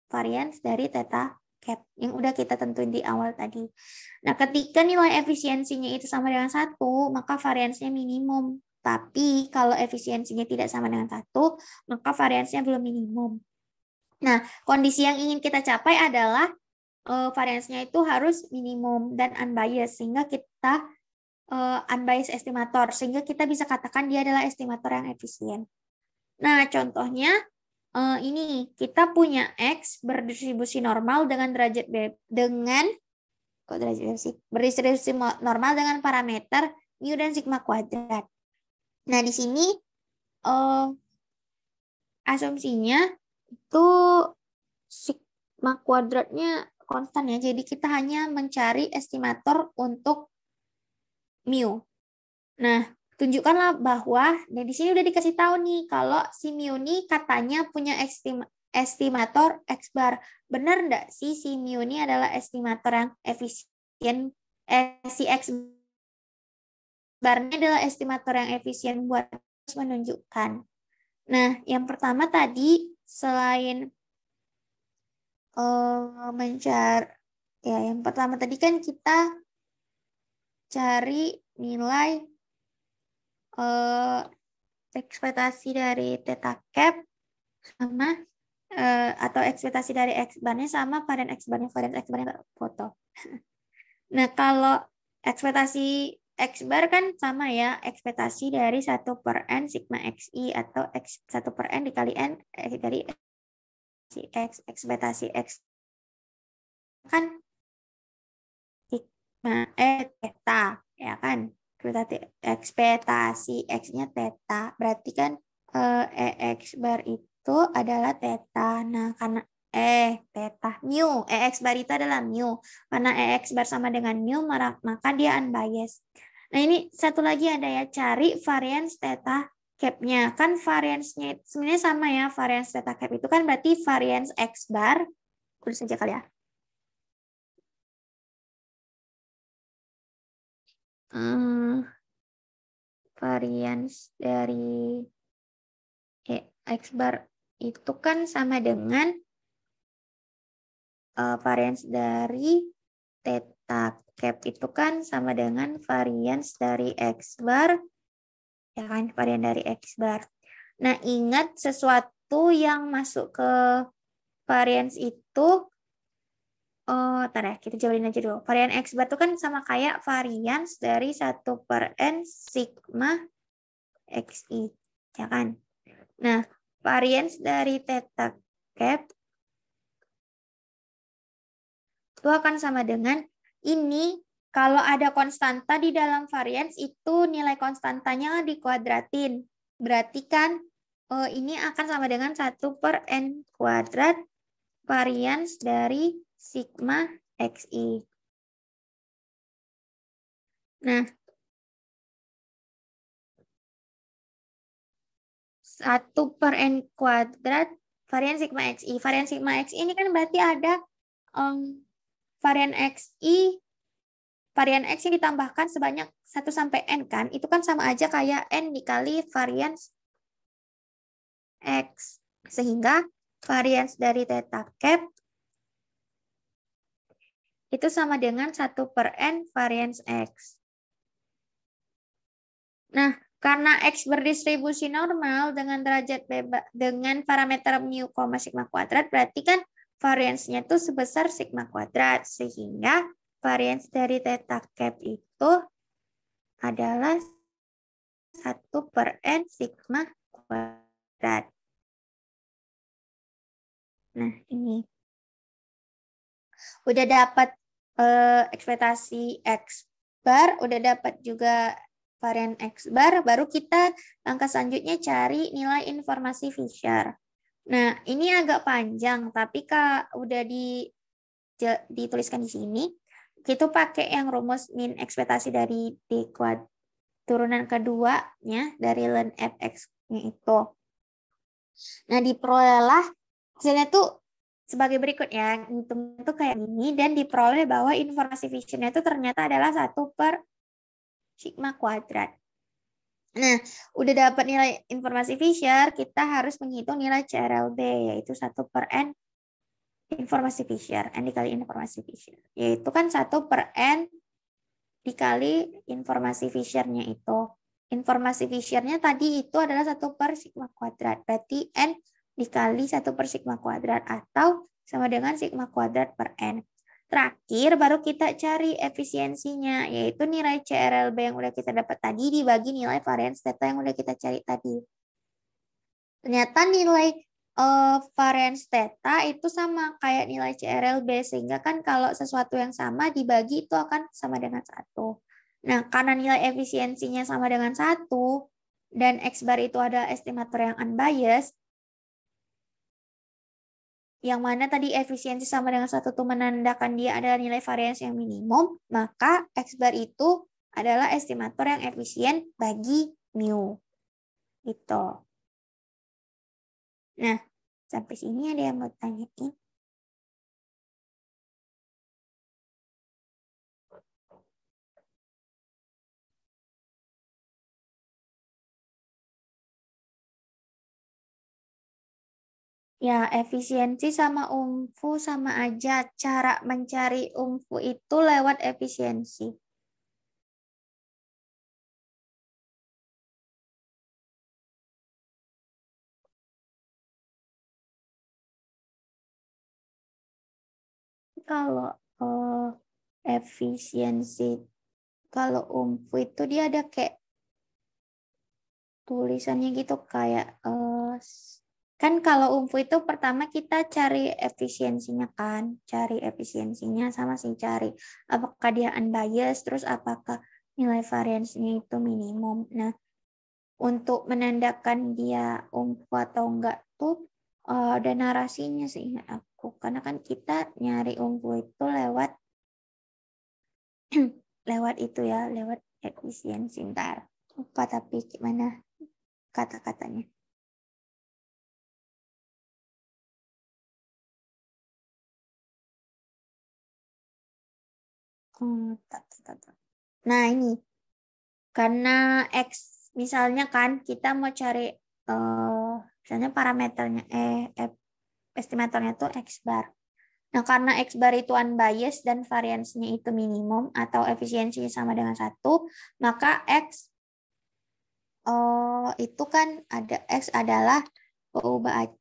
variance dari theta cap yang udah kita tentuin di awal tadi. Nah, ketika nilai efisiensinya itu sama dengan 1, maka variansnya minimum. Tapi kalau efisiensinya tidak sama dengan 1, maka variansnya belum minimum. Nah, kondisi yang ingin kita capai adalah variansnya itu harus minimum dan unbiased, sehingga kita unbiased estimator, sehingga kita bisa katakan dia adalah estimator yang efisien. Nah, contohnya ini kita punya X berdistribusi normal dengan derajat berdistribusi normal dengan parameter mu dan sigma kuadrat. Nah, di sini asumsinya itu sigma kuadratnya konstan ya. Jadi kita hanya mencari estimator untuk mu. Nah, tunjukkanlah bahwa, dan di sini udah dikasih tahu nih kalau si mu ini katanya punya estimator X bar. Benar enggak sih si mu ini adalah estimator yang efisien? Si X barnya adalah estimator yang efisien buat menunjukkan. Nah, yang pertama tadi selain mencari, ya yang pertama tadi kan kita cari nilai ekspektasi dari theta cap sama atau ekspektasi dari X barnya sama varian X barnya foto. Nah, kalau ekspektasi X bar kan sama ya, ekspektasi dari 1/n sigma XI atau 1/n dikali N dari si X, ekspektasi X kan sigma theta, ya kan? Ekspektasi X-nya theta, berarti kan EX bar itu adalah theta. Nah, karena theta mu, EX bar itu adalah mu. Karena EX bar sama dengan mu, maka dia unbiased. Nah, ini satu lagi ada ya, cari variance theta cap-nya. Kan variance-nya sebenarnya sama ya, variance theta cap itu kan berarti variance X bar. Tulis saja kali ya. Variance dari X bar itu kan sama dengan variance dari theta cap itu kan sama dengan variance dari X bar, ya kan, varian dari X bar. Nah, ingat sesuatu yang masuk ke variance itu, ntar ya, kita jawabin aja dulu. Varian X bar itu kan sama kayak variance dari 1/n sigma XI, ya kan? Nah, variance dari theta cap itu akan sama dengan ini. Kalau ada konstanta di dalam variance itu nilai konstantanya dikuadratin. Berarti kan ini akan sama dengan 1/n kuadrat variance dari sigma XI. Nah, 1/n kuadrat varian sigma XI. Varian sigma XI ini kan berarti ada varian XI, varian X yang ditambahkan sebanyak 1 sampai N kan, itu kan sama aja kayak N dikali varians X. Sehingga varians dari theta cap itu sama dengan 1/n varians X. Nah, karena X berdistribusi normal dengan derajat bebas dengan parameter mu, sigma kuadrat, berarti kan variansnya itu sebesar sigma kuadrat. Sehingga varians dari theta cap itu adalah 1/n sigma kuadrat. Nah, ini. Udah dapat ekspektasi X bar, udah dapat juga varian X bar, baru kita langkah selanjutnya cari nilai informasi Fisher. Nah, ini agak panjang, tapi udah dituliskan di sini. Kita pakai yang rumus min ekspektasi dari D kuadrat turunan keduanya dari ln fx-nya itu. Nah, diperolehlah hasilnya tuh sebagai berikut ya. Hitung itu kayak gini dan diperoleh bahwa informasi Fisher-nya itu ternyata adalah 1/sigma kuadrat. Nah, udah dapat nilai informasi Fisher, kita harus menghitung nilai CRLB, yaitu 1/n informasi Fisher, N dikali informasi Fisher. Yaitu kan 1/n dikali informasi Fisher-nya itu. Informasi Fisher-nya tadi itu adalah 1/sigma kuadrat. Berarti N dikali 1/sigma kuadrat atau sama dengan sigma kuadrat per N. Terakhir baru kita cari efisiensinya, yaitu nilai CRLB yang udah kita dapat tadi dibagi nilai variance theta yang udah kita cari tadi. Ternyata nilai variance theta itu sama kayak nilai CRLB, sehingga kan kalau sesuatu yang sama dibagi itu akan sama dengan 1. Nah, karena nilai efisiensinya sama dengan 1 dan X bar itu ada estimator yang unbiased, yang mana tadi efisiensi sama dengan 1 itu menandakan dia adalah nilai variance yang minimum, maka X bar itu adalah estimator yang efisien bagi mu. Gitu. Nah, sampai sini ada yang mau tanyain? Ya, efisiensi sama UMFU sama aja. Cara mencari UMFU itu lewat efisiensi. Kalau efisiensi, kalau UMFU itu dia ada kayak tulisannya gitu kayak kan kalau UMFU itu pertama kita cari efisiensinya kan, cari efisiensinya sama sih cari apakah dia unbiased, terus apakah nilai variansinya itu minimum. Nah, untuk menandakan dia UMFU atau enggak tuh ada narasinya seingat aku, karena kan kita nyari UMFU itu lewat lewat itu ya, lewat efisiensi. Ntar lupa tapi gimana kata-katanya. Nah, ini karena X misalnya kan kita mau cari misalnya parameternya estimatornya tuh X bar. Nah, karena X bar itu unbiased dan variansinya itu minimum atau efisiensinya sama dengan 1, maka X itu kan ada X adalah perubahan.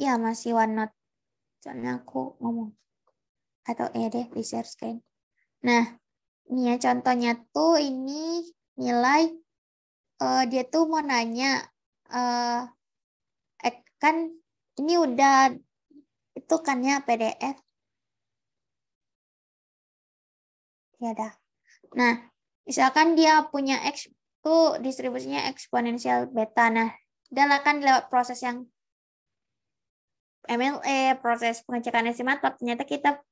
Ya, masih OneNote. Soalnya aku ngomong. Atau deh di share screen. Nah, ini ya contohnya tuh ini nilai dia tuh mau nanya kan ini udah itu kan ya PDF. Ya dah. Nah, misalkan dia punya X tuh distribusinya eksponensial beta. Nah, dia akan lewat proses yang MLE, proses pengecekan estimator, ternyata kita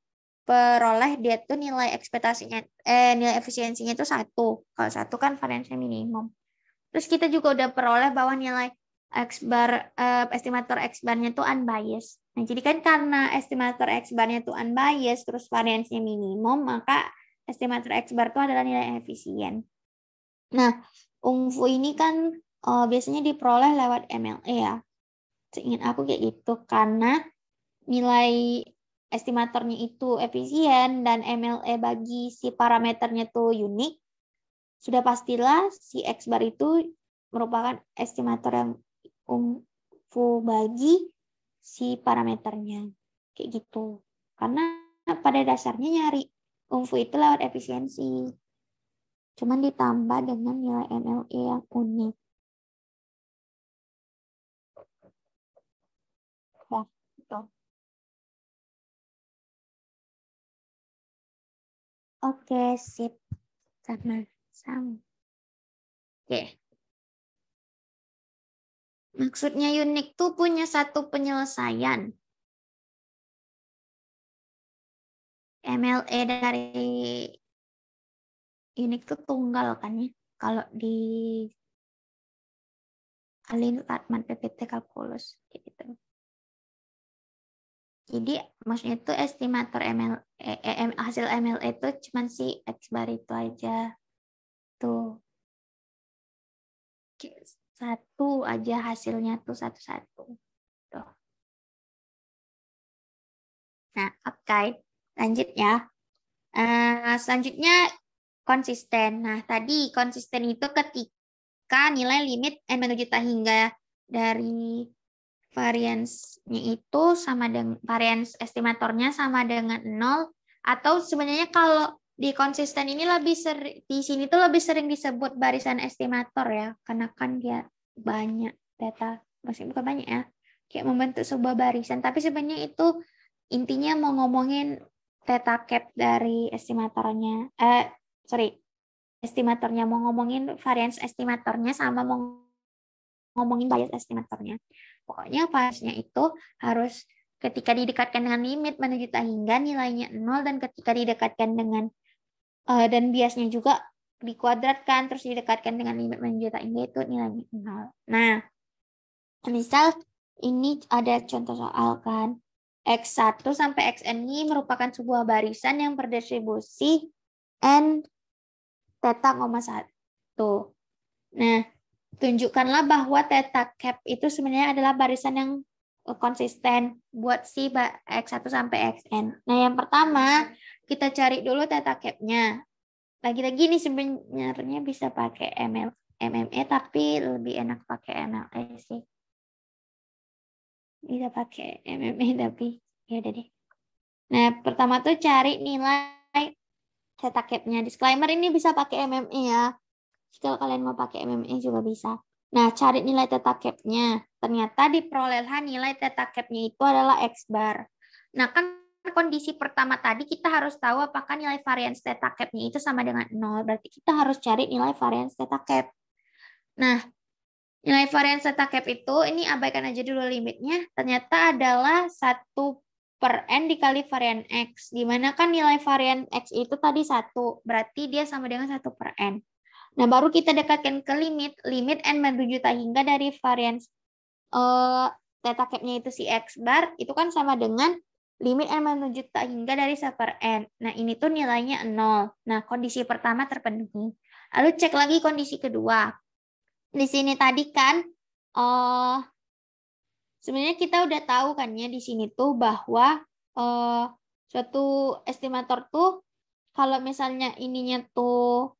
peroleh dia tuh nilai ekspektasinya, nilai efisiensinya itu 1. Kalau 1 kan variansinya minimum. Terus kita juga udah peroleh bahwa nilai X bar, estimator X barnya tuh unbiased. Nah, jadi kan karena estimator X barnya tuh unbiased, terus variansinya minimum, maka estimator X bar itu adalah nilai yang efisien. Nah, UMFU ini kan biasanya diperoleh lewat MLE ya. Seingat aku kayak gitu, karena nilai estimatornya itu efisien dan MLE bagi si parameternya tuh unik, sudah pastilah si X bar itu merupakan estimator yang UMFU bagi si parameternya. Kayak gitu. Karena pada dasarnya nyari UMFU itu lewat efisiensi. Cuman ditambah dengan nilai MLE yang unik. Ya, gitu. Oke, sip. Sama. Oke. Maksudnya unik tuh punya satu penyelesaian. MLE dari unik tuh tunggal kan ya. Kalau di Alin Fatman PPT kalkulus gitu. Jadi maksudnya itu estimator hasil MLE itu cuma si X bar itu aja. Tuh. Satu aja hasilnya tuh satu-satu. Tuh. Nah, oke. Lanjut ya. Selanjutnya konsisten. Nah, tadi konsisten itu ketika nilai limit N menuju hingga dari variance-nya itu sama dengan variance estimatornya sama dengan 0, atau sebenarnya kalau di konsisten ini lebih sering di sini tuh lebih sering disebut barisan estimator ya, karena kan dia banyak data, maksudnya bukan banyak ya, kayak membentuk sebuah barisan, tapi sebenarnya itu intinya mau ngomongin theta cap dari estimatornya, estimatornya mau ngomongin variance estimatornya sama mau ngomongin bias estimatornya. Pokoknya biasnya itu harus ketika didekatkan dengan limit menuju hingga nilainya 0, dan ketika didekatkan dengan dan biasnya juga dikuadratkan, terus didekatkan dengan limit menunjuk tak hingga itu nilainya 0. Nah, misal ini ada contoh soal kan. X1 sampai Xn ini merupakan sebuah barisan yang berdistribusi N theta, 1. Nah, tunjukkanlah bahwa theta cap itu sebenarnya adalah barisan yang konsisten buat si X1 sampai Xn. Nah, yang pertama, kita cari dulu theta cap-nya. Lagi-lagi nih sebenarnya bisa pakai MME, tapi lebih enak pakai MLE sih. Bisa pakai MME, tapi ya udah deh. Nah, pertama tuh cari nilai theta cap-nya. Disclaimer, ini bisa pakai MME ya. Kalau kalian mau pakai MME juga bisa. Nah, cari nilai theta cap-nya. Ternyata di perolehan nilai theta cap-nya itu adalah X bar. Nah, kan kondisi pertama tadi kita harus tahu apakah nilai varians theta cap-nya itu sama dengan 0. Berarti kita harus cari nilai varians theta cap. Nah, nilai varians theta cap itu, ini abaikan aja dulu limitnya, ternyata adalah 1/n dikali varian X. Dimana kan nilai varian X itu tadi 1, berarti dia sama dengan 1/n. Nah, baru kita dekatkan ke limit n menuju tak hingga dari varians theta cap-nya itu si X bar, itu kan sama dengan limit n menuju tak hingga dari 1/n. Nah, ini tuh nilainya 0. Nah, kondisi pertama terpenuhi. Lalu cek lagi kondisi kedua. Di sini tadi kan sebenarnya kita udah tahu kan ya di sini tuh bahwa suatu estimator tuh kalau misalnya ininya tuh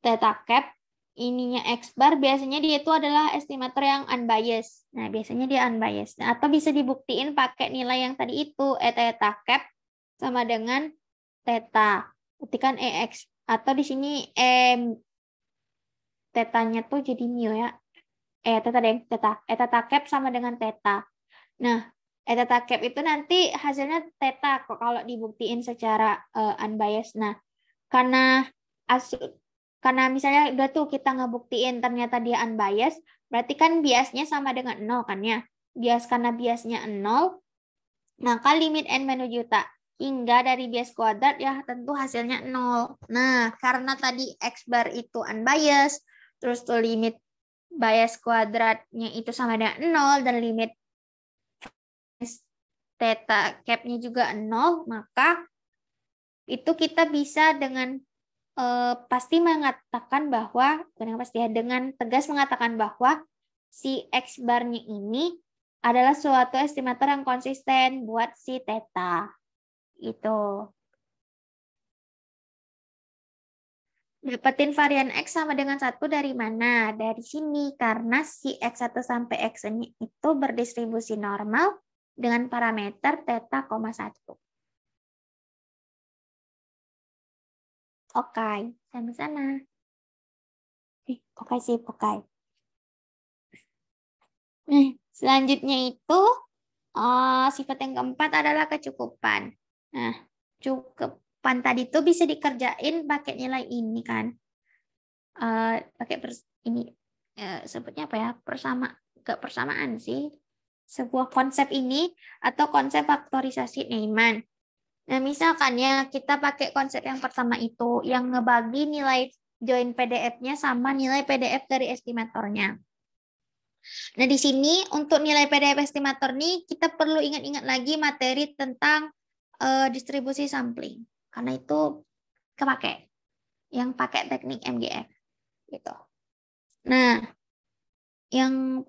theta cap, ininya X bar, biasanya dia itu adalah estimator yang unbiased. Nah, biasanya dia unbiased. Nah, atau bisa dibuktiin pakai nilai yang tadi itu, theta cap sama dengan theta. Ketikkan EX. Atau di sini tetanya tuh jadi mu ya. Theta cap sama dengan theta. Nah, theta cap itu nanti hasilnya theta kok kalau dibuktiin secara unbiased. Nah, karena misalnya udah tuh kita ngebuktiin ternyata dia unbiased, berarti kan biasnya sama dengan 0 kan ya. Karena biasnya 0, maka limit n menuju tak hingga dari bias kuadrat ya tentu hasilnya 0. Nah, karena tadi X bar itu unbiased, terus tuh limit bias kuadratnya itu sama dengan 0 dan limit theta cap-nya juga 0, maka itu kita bisa dengan pasti mengatakan bahwa dengan tegas mengatakan bahwa si X bar-nya ini adalah suatu estimator yang konsisten buat si theta. Itu. Dapetin varian X sama dengan 1 dari mana? Dari sini, karena si X1 sampai Xn itu berdistribusi normal dengan parameter theta, 1. Oke, sampai sana. Oke sih, oke. Nah, selanjutnya itu sifat yang keempat adalah kecukupan. Nah, cukupan tadi tuh bisa dikerjain pakai nilai ini kan. Pakai ini sebutnya apa ya? Persamaan sih. Sebuah konsep ini atau konsep faktorisasi Neyman. Nah, misalkan ya kita pakai konsep yang pertama itu yang ngebagi nilai join PDF-nya sama nilai PDF dari estimatornya. Nah, di sini untuk nilai PDF estimator nih kita perlu ingat-ingat lagi materi tentang distribusi sampling. Karena itu kepake yang pakai teknik MGF gitu. Nah, yang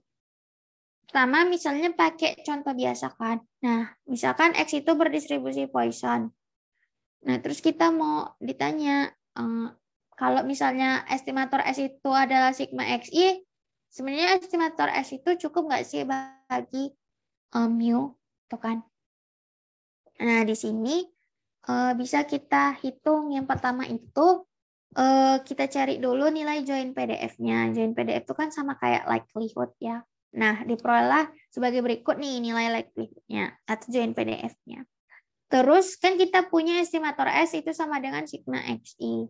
pertama misalnya pakai contoh biasa kan. Nah, misalkan X itu berdistribusi Poisson. Nah, terus kita mau ditanya kalau misalnya estimator S itu adalah sigma XI, sebenarnya estimator S itu cukup nggak sih bagi mu, tuh kan? Nah, di sini bisa kita hitung. Yang pertama itu kita cari dulu nilai join PDF-nya. Join PDF itu kan sama kayak likelihood ya. Nah, diperoleh sebagai berikut nih nilai likelihood-nya atau join PDF-nya. Terus kan kita punya estimator S itu sama dengan sigma XI.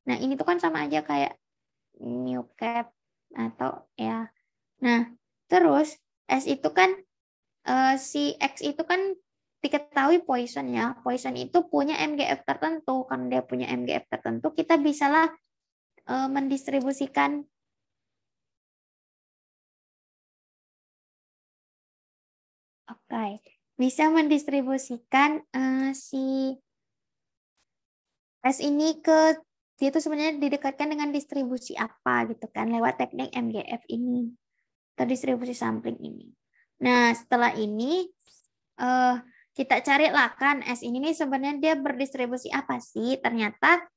Nah, ini tuh kan sama aja kayak mu cap atau ya. Nah, terus S itu kan si X itu kan diketahui Poisson ya. Poisson itu punya MGF tertentu. Karena dia punya MGF tertentu, kita bisalah mendistribusikan bisa mendistribusikan si S ini ke dia itu sebenarnya didekatkan dengan distribusi apa gitu kan lewat teknik MGF ini atau distribusi sampling ini. Nah, setelah ini kita carilah kan S ini nih sebenarnya dia berdistribusi apa sih? Ternyata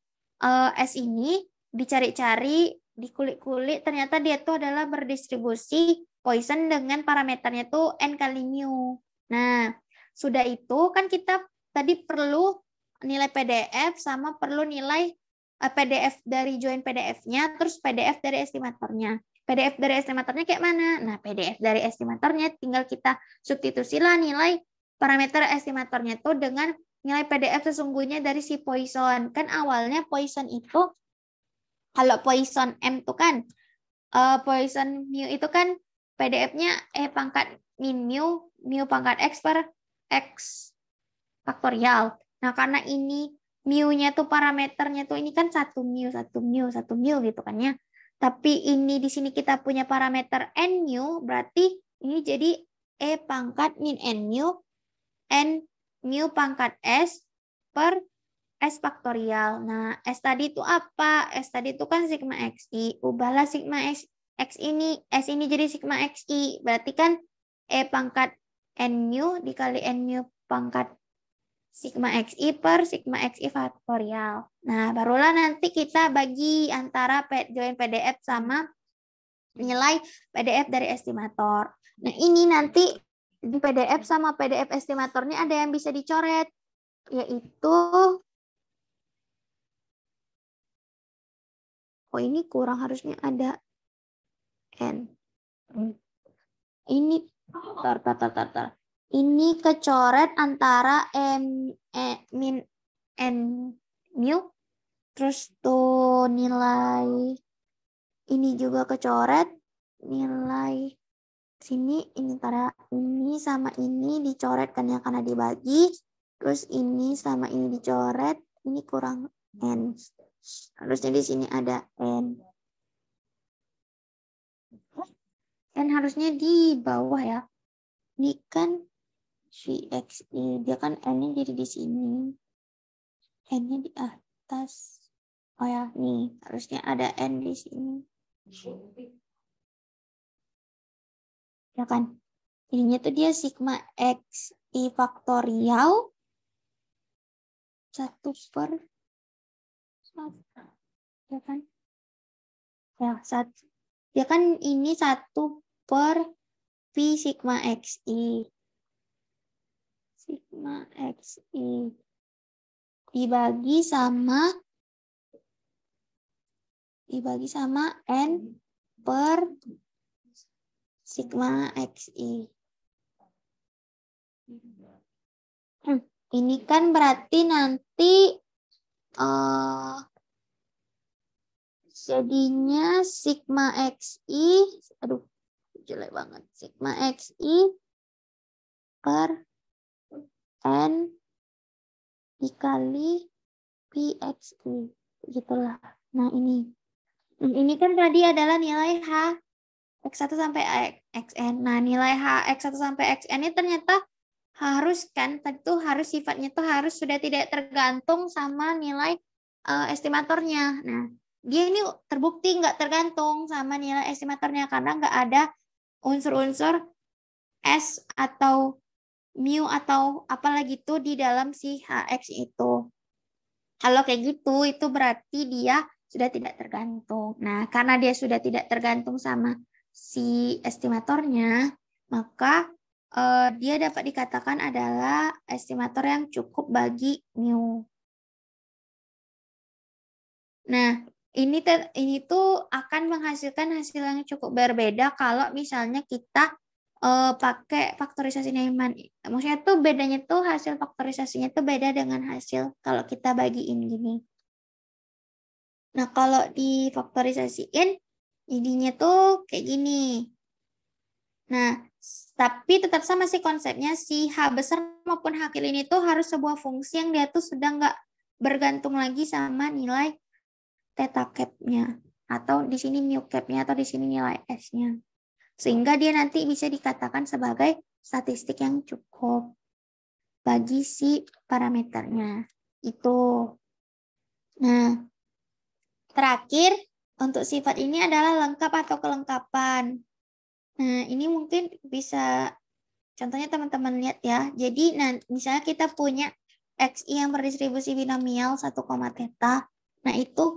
S ini dicari-cari, dikulik-kulik, ternyata dia tuh adalah berdistribusi Poisson dengan parameternya tuh N kali mu. Nah, sudah itu kan kita tadi perlu nilai PDF sama perlu nilai PDF dari join PDF-nya, terus PDF dari estimatornya. PDF dari estimatornya kayak mana? Nah, PDF dari estimatornya tinggal kita substitusilah nilai parameter estimatornya tuh dengan nilai PDF sesungguhnya dari si Poisson. Kan awalnya Poisson itu, kalau Poisson M itu kan, Poisson mu itu kan PDF-nya pangkat min mu pangkat X per X faktorial. Nah, karena ini mu-nya tuh parameternya tuh ini kan 1 mu gitu kan ya. Tapi ini di sini kita punya parameter n mu, berarti ini jadi pangkat min n mu pangkat S per S faktorial. Nah, S tadi itu apa? S tadi itu kan sigma XI. Ubahlah sigma X ini, S ini jadi sigma XI. Berarti kan pangkat N mu dikali N mu pangkat sigma XI per sigma XI faktorial. Nah, barulah nanti kita bagi antara join PDF sama nilai PDF dari estimator. Nah, ini nanti di PDF sama PDF estimatornya ada yang bisa dicoret, yaitu ini kurang, harusnya ada N. Ini tar. Ini kecoret antara min N mu, terus tuh nilai ini juga kecoret, nilai sini ini antara ini sama ini dicoret kan ya karena dibagi, terus ini sama ini dicoret, ini kurang N. Harusnya di sini ada N. N harusnya di bawah ya. Ini kan VXI, dia kan N-nya jadi di sini. N-nya di atas. Oh ya, nih harusnya ada N di sini. Ya kan? Ininya tuh dia sigma XI faktorial 1 per 1. Ya kan? Ya, 1. Ya kan ini 1 per V sigma XI. Sigma XI dibagi sama N per sigma XI. Ini kan berarti nanti jadinya sigma XI, aduh jelek banget, sigma XI per N dikali PXI, gitulah. Nah ini kan tadi adalah nilai H X1 sampai XN. Nah, nilai H X1 sampai XN ini ternyata harus kan, tentu harus sifatnya tuh harus sudah tidak tergantung sama nilai estimatornya. Nah, dia ini terbukti nggak tergantung sama nilai estimatornya karena nggak ada unsur-unsur S atau mu atau apalagi itu di dalam si HX itu. Kalau kayak gitu, itu berarti dia sudah tidak tergantung. Nah, karena dia sudah tidak tergantung sama si estimatornya, maka dia dapat dikatakan adalah estimator yang cukup bagi mu. Nah, ini tuh akan menghasilkan hasil yang cukup berbeda kalau misalnya kita pakai faktorisasi Neyman. Maksudnya tuh bedanya tuh hasil faktorisasinya tuh beda dengan hasil kalau kita bagiin gini. Nah, kalau difaktorisasiin, jadinya tuh kayak gini. Nah, tapi tetap sama sih konsepnya, si H besar maupun H kecil ini tuh harus sebuah fungsi yang dia tuh sudah nggak bergantung lagi sama nilai theta cap-nya. atau di sini mu cap-nya, atau di sini nilai S-nya. Sehingga dia nanti bisa dikatakan sebagai statistik yang cukup bagi si parameternya. Itu. Nah, terakhir untuk sifat ini adalah lengkap atau kelengkapan. Nah, ini mungkin bisa contohnya teman-teman lihat ya. Jadi, misalnya kita punya XI yang berdistribusi binomial 1, theta. Nah, itu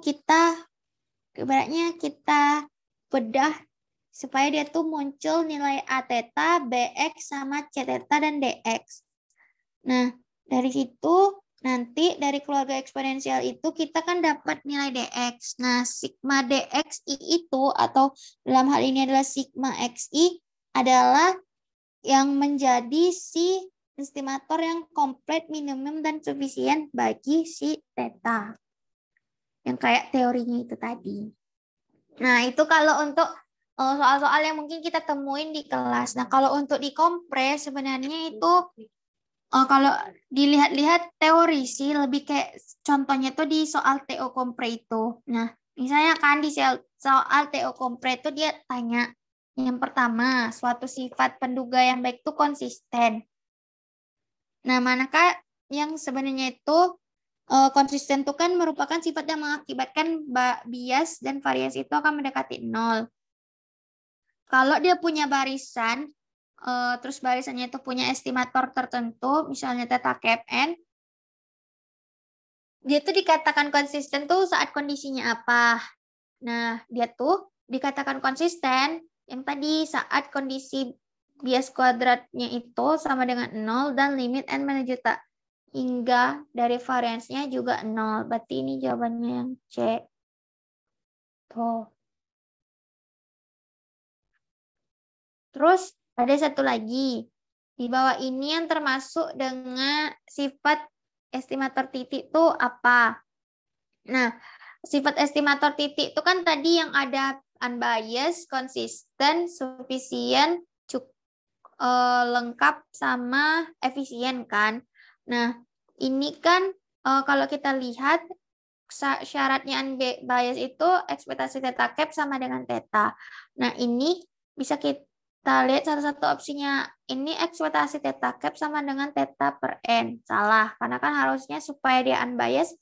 ibaratnya kita bedah supaya dia tuh muncul nilai A theta, BX, sama C theta, dan DX. Nah, dari situ nanti dari keluarga eksponensial itu kita kan dapat nilai DX. Nah, sigma DXI itu, atau dalam hal ini adalah sigma XI, adalah yang menjadi si estimator yang komplit, minimum, dan sufisien bagi si theta. Yang kayak teorinya itu tadi. Nah, itu kalau untuk soal-soal yang mungkin kita temuin di kelas. Nah, kalau untuk dikompres sebenarnya itu kalau dilihat-lihat teori sih, lebih kayak contohnya tuh di soal TO kompre itu. Nah, misalnya kan di soal TO kompre itu dia tanya, yang pertama, suatu sifat penduga yang baik itu konsisten. Nah, manakah yang sebenarnya itu konsisten itu kan merupakan sifat yang mengakibatkan bias dan variasi itu akan mendekati 0. Kalau dia punya barisan, terus barisannya itu punya estimator tertentu, misalnya theta cap n, dia tuh dikatakan konsisten tuh saat kondisinya apa? Nah, dia tuh dikatakan konsisten yang tadi saat kondisi bias kuadratnya itu sama dengan 0 dan limit n menuju tak hingga dari variansnya juga 0. Berarti ini jawabannya yang C. Tuh. Terus ada satu lagi. Di bawah ini yang termasuk dengan sifat estimator titik itu apa? Nah, sifat estimator titik itu kan tadi yang ada unbiased, konsisten, sufisien, lengkap, sama efisien kan. Nah, ini kan kalau kita lihat syaratnya unbiased itu ekspektasi theta cap sama dengan theta. Nah, ini bisa kita lihat satu-satu opsinya. Ini ekspektasi theta cap sama dengan theta per n. Salah, karena kan harusnya supaya dia unbiased,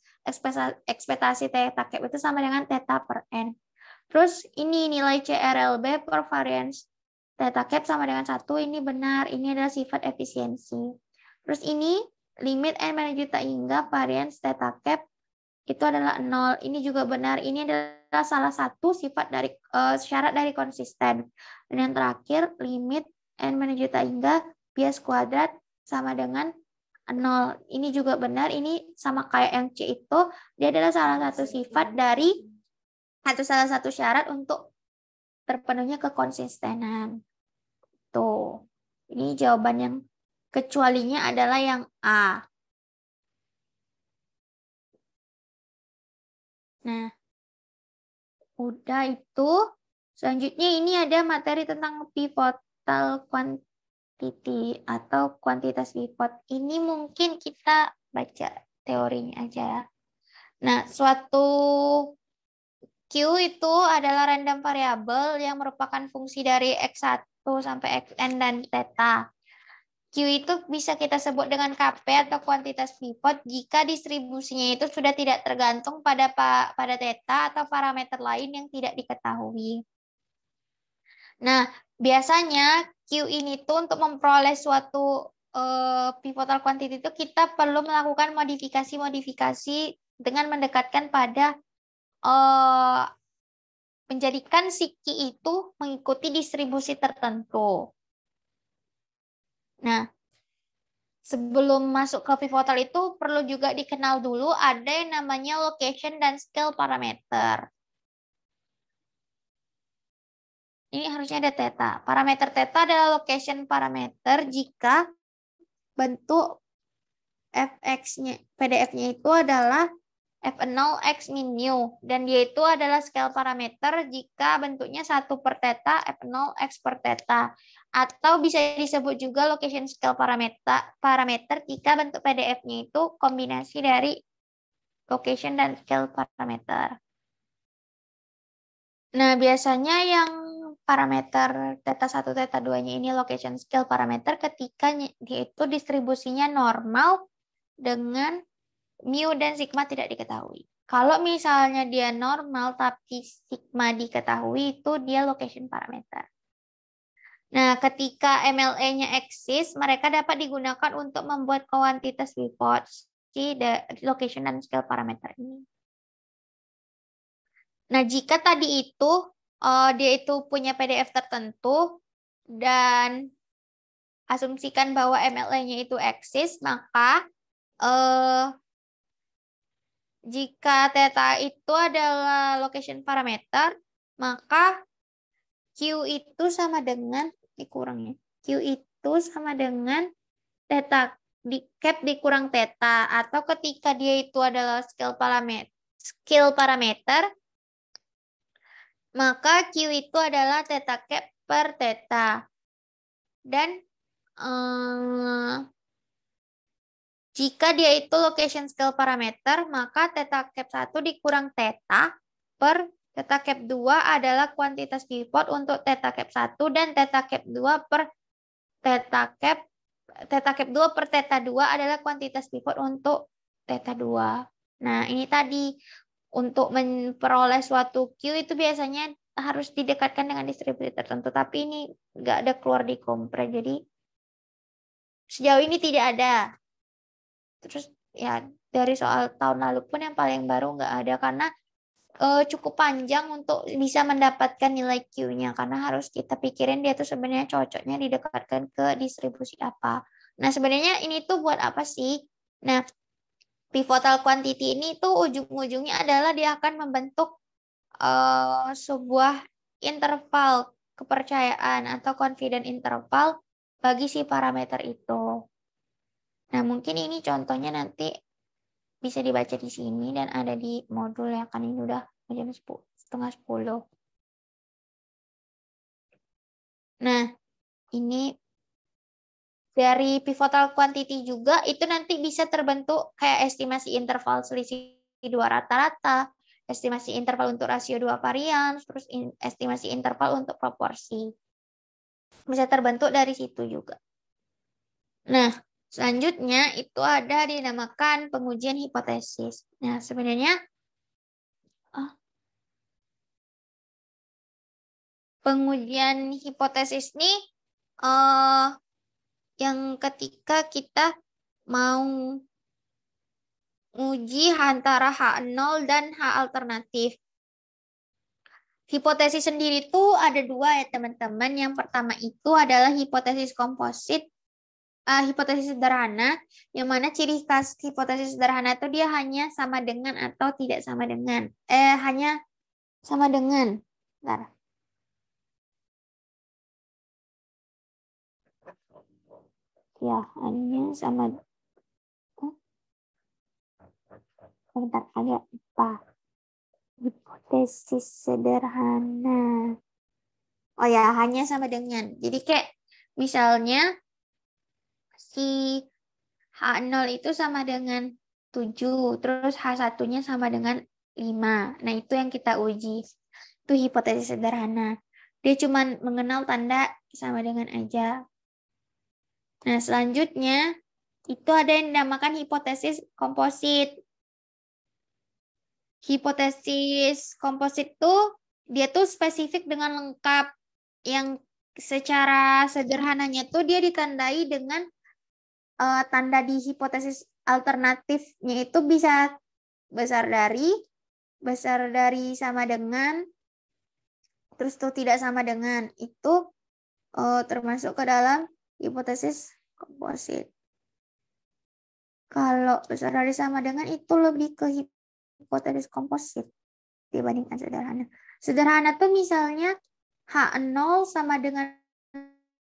ekspektasi theta cap itu sama dengan theta per n. Terus ini nilai CRLB per variance theta cap sama dengan 1. Ini benar, ini adalah sifat efisiensi. Terus ini limit n menuju tak hingga variance theta cap itu adalah 0. Ini juga benar. Ini adalah salah satu sifat dari syarat dari konsisten. Dan yang terakhir, limit n menuju tak hingga bias kuadrat sama dengan 0. Ini juga benar. Ini sama kayak yang C itu. Dia adalah salah satu sifat dari atau salah satu syarat untuk terpenuhnya kekonsistenan. Tuh. Ini jawaban yang kecualinya adalah yang A. Nah, udah itu. Selanjutnya ini ada materi tentang pivotal quantity atau kuantitas pivot. Ini mungkin kita baca teorinya aja. Nah, suatu Q itu adalah random variable yang merupakan fungsi dari X1 sampai Xn dan theta. Q itu bisa kita sebut dengan KP atau kuantitas pivot jika distribusinya itu sudah tidak tergantung pada theta atau parameter lain yang tidak diketahui. Nah, biasanya Q ini tuh untuk memperoleh suatu pivotal quantity itu kita perlu melakukan modifikasi-modifikasi dengan mendekatkan pada menjadikan si Q itu mengikuti distribusi tertentu. Nah, sebelum masuk ke pivotal itu perlu juga dikenal dulu ada yang namanya location dan scale parameter. Ini harusnya ada theta. Parameter theta adalah location parameter jika bentuk fx-nya, PDF-nya itu adalah f0 x min mu. Dan dia itu adalah scale parameter jika bentuknya 1 per theta, f0 x per theta. Atau bisa disebut juga location scale parameter jika bentuk PDF-nya itu kombinasi dari location dan scale parameter. Nah, biasanya yang parameter theta 1, theta 2-nya ini location scale parameter ketika dia itu distribusinya normal dengan mu dan sigma tidak diketahui. Kalau misalnya dia normal tapi sigma diketahui, itu dia location parameter. Nah, ketika MLE-nya eksis, mereka dapat digunakan untuk membuat kuantitas pivot si location dan scale parameter ini. Nah, jika tadi itu dia itu punya PDF tertentu dan asumsikan bahwa MLE-nya itu eksis, maka jika theta itu adalah location parameter, maka Q itu sama dengan dikurangnya. Q itu sama dengan theta cap dikurang theta, atau ketika dia itu adalah scale parameter, maka Q itu adalah theta cap per theta. Dan jika dia itu location scale parameter, maka theta cap 1 dikurang theta per theta cap 2 adalah kuantitas pivot untuk theta cap 1 dan theta cap 2 per theta cap 2 per theta 2 adalah kuantitas pivot untuk theta 2. Nah, ini tadi untuk memperoleh suatu Q itu biasanya harus didekatkan dengan distribusi tertentu, tapi ini nggak ada keluar di kompre, jadi sejauh ini tidak ada. Terus ya dari soal tahun lalu pun yang paling baru nggak ada, karena cukup panjang untuk bisa mendapatkan nilai Q-nya, karena harus kita pikirin dia tuh sebenarnya cocoknya didekatkan ke distribusi apa. Nah, sebenarnya ini tuh buat apa sih? Nah, pivotal quantity ini tuh ujung-ujungnya adalah dia akan membentuk sebuah interval kepercayaan atau confidence interval bagi si parameter itu. Nah, mungkin ini contohnya nanti bisa dibaca di sini dan ada di modul ya, kan ini udah jam 9:30. Nah, ini dari pivotal quantity juga itu nanti bisa terbentuk kayak estimasi interval selisih dua rata-rata, estimasi interval untuk rasio dua varian, terus estimasi interval untuk proporsi. Bisa terbentuk dari situ juga. Nah, selanjutnya itu ada dinamakan pengujian hipotesis. Nah, sebenarnya pengujian hipotesis ini yang ketika kita mau uji antara H0 dan H alternatif. Hipotesis sendiri itu ada dua ya teman-teman. Yang pertama itu adalah hipotesis komposit, hipotesis sederhana, yang mana ciri khas hipotesis sederhana itu dia hanya sama dengan atau tidak sama dengan. Hanya sama dengan. Bentar. Ya, hanya sama. Bentar, agak apa? Hipotesis sederhana. Oh ya, hanya sama dengan. Jadi kayak misalnya si H0 itu sama dengan 7, terus H1-nya sama dengan 5. Nah, itu yang kita uji. Itu hipotesis sederhana. Dia cuma mengenal tanda sama dengan aja. Nah, selanjutnya itu ada yang dinamakan hipotesis komposit. Hipotesis komposit tuh dia tuh spesifik dengan lengkap, yang secara sederhananya tuh dia ditandai dengan tanda di hipotesis alternatifnya itu bisa besar dari sama dengan, terus tuh tidak sama dengan, itu termasuk ke dalam hipotesis komposit. Kalau besar dari sama dengan itu lebih ke hipotesis komposit dibandingkan sederhana. Sederhana tuh misalnya H0 sama dengan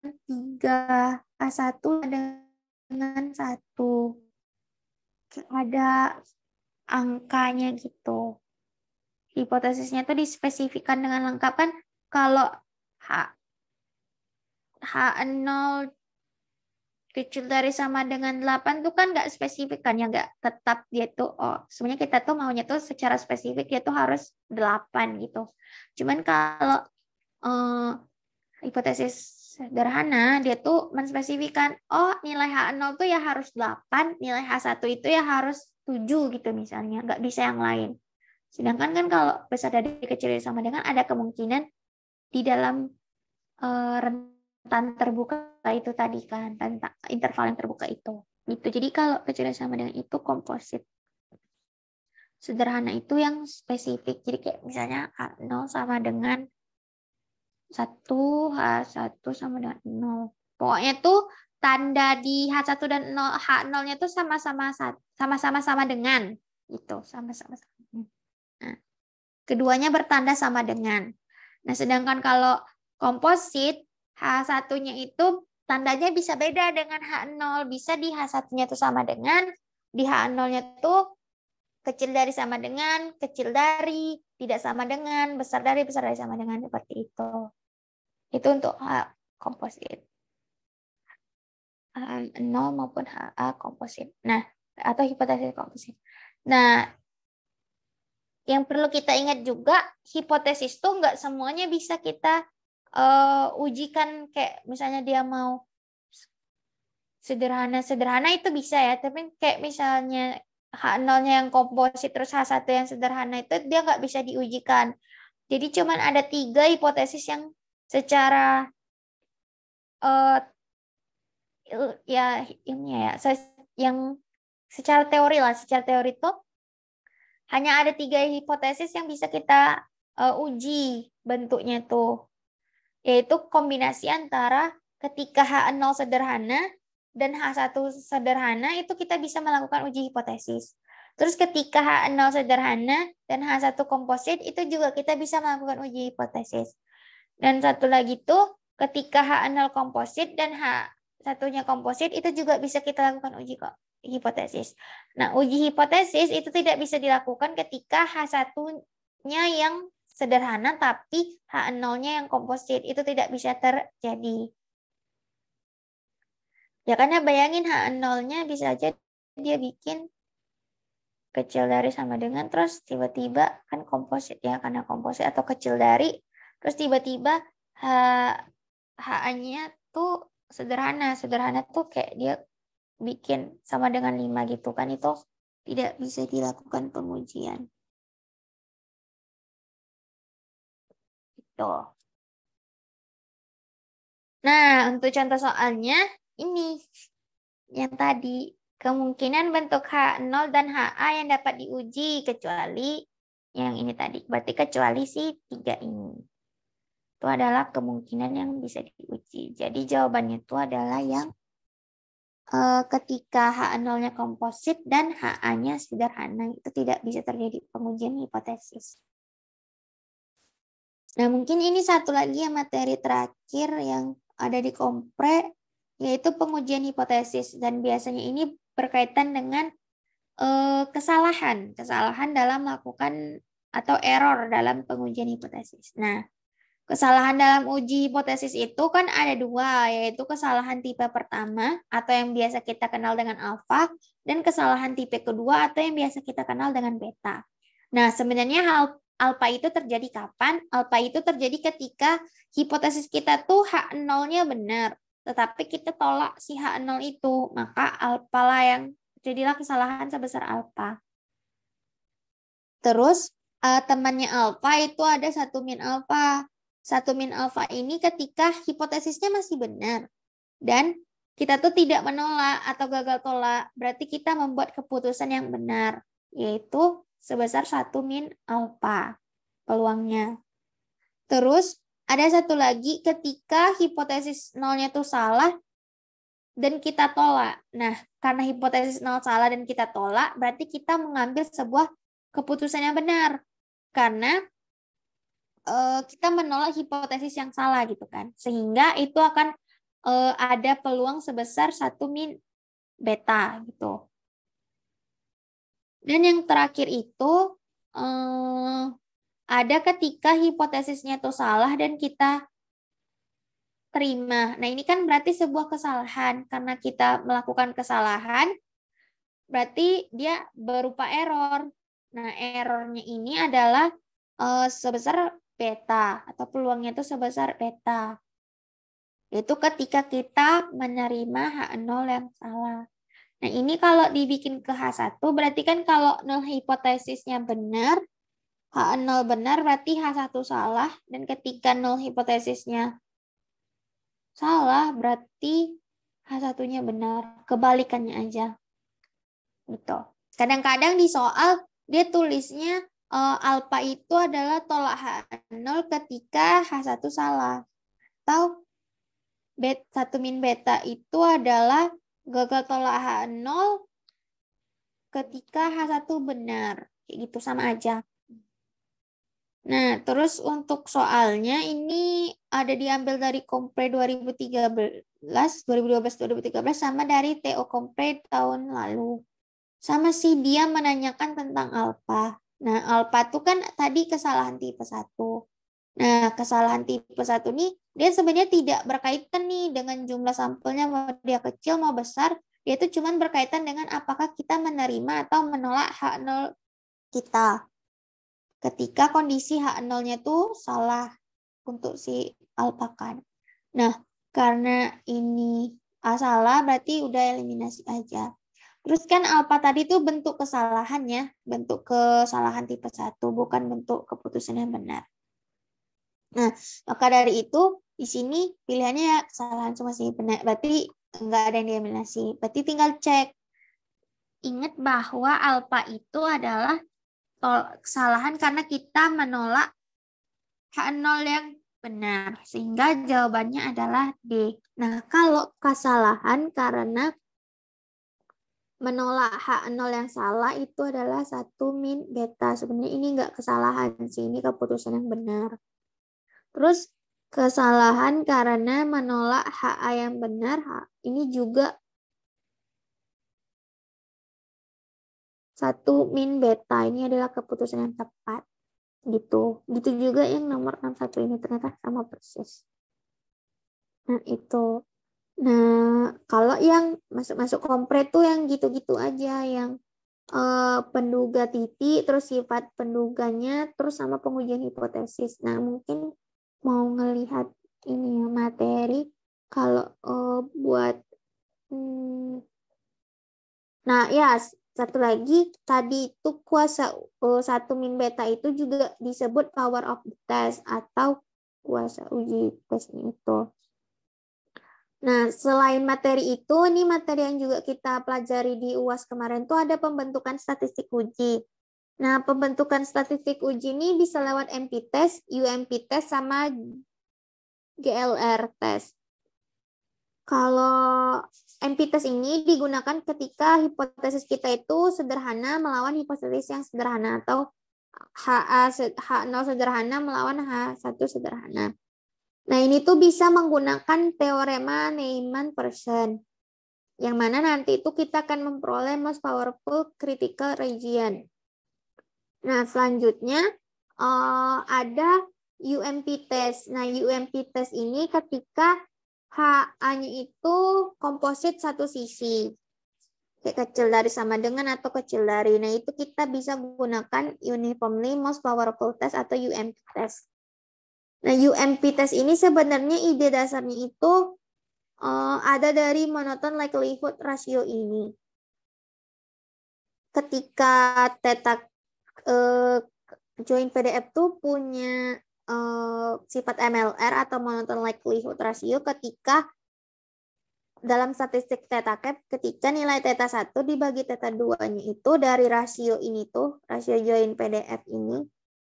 3, H1 dengan 1. Ada angkanya gitu. Hipotesisnya tuh dispesifikkan dengan lengkap kan. Kalau H0 kecil dari sama dengan 8 tuh kan nggak spesifik kan ya, nggak tetap dia tuh, oh sebenarnya kita tuh maunya tuh secara spesifik dia tuh harus 8 gitu. Cuman kalau hipotesis sederhana dia tuh menspesifikkan, oh nilai H0 tuh ya harus 8, nilai H1 itu ya harus 7 gitu misalnya, nggak bisa yang lain. Sedangkan kan kalau besar dari kecil dari sama dengan ada kemungkinan di dalam rentan terbuka itu tadi kan, tentang interval yang terbuka itu. Gitu. Jadi kalau kecil dari sama dengan itu komposit. Sederhana itu yang spesifik. Jadi kayak misalnya H0 sama dengan 1, H1 sama dengan 0. Pokoknya tuh tanda di H1 dan 0, H0-nya tuh sama-sama dengan gitu, sama-sama. Nah, keduanya bertanda sama dengan. Nah, sedangkan kalau komposit H1-nya itu tandanya bisa beda dengan H0, bisa di H1-nya itu sama dengan, di H0-nya tuh kecil dari sama dengan, kecil dari, tidak sama dengan, besar dari sama dengan, seperti itu. Itu untuk komposit. H0 maupun HA komposit. Nah, atau hipotesis komposit. Nah, yang perlu kita ingat juga, hipotesis tuh nggak semuanya bisa kita ujikan, kayak misalnya dia mau sederhana itu bisa ya, tapi kayak misalnya H0-nya yang komposit terus H1 yang sederhana itu dia nggak bisa diujikan. Jadi cuman ada 3 hipotesis yang secara ya ini ya, yang secara teori itu hanya ada 3 hipotesis yang bisa kita uji bentuknya tuh, yaitu kombinasi antara ketika H0 sederhana dan H1 sederhana itu kita bisa melakukan uji hipotesis. Terus ketika H0 sederhana dan H1 komposit itu juga kita bisa melakukan uji hipotesis. Dan satu lagi tuh ketika H0 komposit dan H1-nya komposit itu juga bisa kita lakukan uji hipotesis. Nah, uji hipotesis itu tidak bisa dilakukan ketika H1-nya yang sederhana tapi H0-nya yang komposit. Itu tidak bisa terjadi. Ya karena bayangin H0-nya bisa aja dia bikin kecil dari sama dengan, terus tiba-tiba kan komposit ya, karena komposit atau kecil dari, terus tiba-tiba HA-nya tuh sederhana. Sederhana tuh kayak dia bikin sama dengan 5 gitu kan, itu tidak bisa dilakukan pengujian. Gitu. Nah, untuk contoh soalnya ini yang tadi, kemungkinan bentuk H0 dan HA yang dapat diuji kecuali yang ini tadi. Berarti kecuali si 3 ini. Itu adalah kemungkinan yang bisa diuji. Jadi jawabannya itu adalah yang ketika H0-nya komposit dan HA-nya sederhana, itu tidak bisa terjadi pengujian hipotesis. Nah, mungkin ini satu lagi yang materi terakhir yang ada di kompre, yaitu pengujian hipotesis. Dan biasanya ini berkaitan dengan kesalahan dalam melakukan atau error dalam pengujian hipotesis. Nah, kesalahan dalam uji hipotesis itu kan ada 2, yaitu kesalahan tipe pertama atau yang biasa kita kenal dengan alfa, dan kesalahan tipe kedua atau yang biasa kita kenal dengan beta. Nah, sebenarnya alfa itu terjadi kapan? Alfa itu terjadi ketika hipotesis kita tuh H0-nya benar, tetapi kita tolak si H0 itu, maka alfa lah yang jadilah kesalahan sebesar alfa. Terus temannya alfa itu ada 1 min alfa. 1 min alfa ini ketika hipotesisnya masih benar dan kita tuh tidak menolak atau gagal tolak, berarti kita membuat keputusan yang benar, yaitu sebesar 1 min alfa peluangnya. Terus ada satu lagi ketika hipotesis nolnya tuh salah dan kita tolak. Nah, karena hipotesis nol salah dan kita tolak, berarti kita mengambil sebuah keputusan yang benar. Karena kita menolak hipotesis yang salah gitu kan. Sehingga itu akan ada peluang sebesar 1 min beta gitu. Dan yang terakhir itu ada ketika hipotesisnya itu salah dan kita menerima. Nah, ini kan berarti sebuah kesalahan. Karena kita melakukan kesalahan, berarti dia berupa error. Nah, errornya ini adalah sebesar beta, atau peluangnya itu sebesar beta. Itu ketika kita menerima H0 yang salah. Nah, ini kalau dibikin ke H1, berarti kan kalau null hipotesisnya benar, H0 benar, berarti H1 salah. Dan ketika null hipotesisnya salah, berarti H1-nya benar. Kebalikannya aja. Gitu. Kadang-kadang di soal, dia tulisnya alfa itu adalah tolak H0 ketika H1 salah. Atau 1 min beta itu adalah gagal tolak H0 ketika H1 benar. Kayak gitu, sama aja. Nah, terus untuk soalnya ini ada diambil dari Kompre 2013 sama dari TO Kompre tahun lalu. Sama sih, dia menanyakan tentang alfa. Nah, alfa itu kan tadi kesalahan tipe 1. Nah, kesalahan tipe 1 nih, dia sebenarnya tidak berkaitan nih dengan jumlah sampelnya, mau dia kecil, mau besar. Dia itu cuma berkaitan dengan apakah kita menerima atau menolak H0 kita. Ketika kondisi H0-nya itu salah untuk si alfa kan. Nah, karena ini salah, berarti udah eliminasi aja. Terus kan alfa tadi itu bentuk kesalahannya, bentuk kesalahan tipe 1, bukan bentuk keputusan yang benar. Nah, maka dari itu di sini pilihannya ya kesalahan semua sih benar. Berarti enggak ada yang dieliminasi. Berarti tinggal cek. Ingat bahwa alfa itu adalah kesalahan karena kita menolak H0 yang benar. Sehingga jawabannya adalah D. Nah, kalau kesalahan karena menolak H0 yang salah itu adalah 1 min beta. Sebenarnya ini enggak kesalahan sih, ini keputusan yang benar. Terus kesalahan karena menolak HA yang benar, ini juga 1 min beta. Ini adalah keputusan yang tepat. Gitu. Gitu juga yang nomor 61 ini ternyata sama persis. Nah, itu. Nah, kalau yang masuk-masuk kompre tuh yang gitu-gitu aja, yang penduga titik, terus sifat penduganya, terus sama pengujian hipotesis. Nah, mungkin mau ngelihat ini ya, materi kalau buat nah ya, satu lagi tadi itu kuasa 1 min beta itu juga disebut power of the test atau kuasa uji tesnya itu. Nah, selain materi itu, ini materi yang juga kita pelajari di UAS kemarin tuh ada pembentukan statistik uji. Nah, pembentukan statistik uji ini bisa lewat MP test, UMP test, sama GLR test. Kalau MP test ini digunakan ketika hipotesis kita itu sederhana melawan hipotesis yang sederhana, atau H0 sederhana melawan H1 sederhana. Nah, ini tuh bisa menggunakan teorema Neyman-Pearson, yang mana nanti itu kita akan memperoleh most powerful critical region. Nah, selanjutnya ada UMP test. Nah, UMP test ini ketika HA-nya itu komposit satu sisi. Kayak kecil dari sama dengan atau kecil dari. Nah, itu kita bisa menggunakan uniformly most powerful test atau UMP test. Nah, UMP test ini sebenarnya ide dasarnya itu ada dari monoton likelihood ratio ini. Ketika theta join PDF tuh punya sifat MLR atau monoton likelihood ratio ketika dalam statistik theta cap, ketika nilai theta 1 dibagi theta 2-nya itu dari rasio ini tuh, rasio join PDF ini,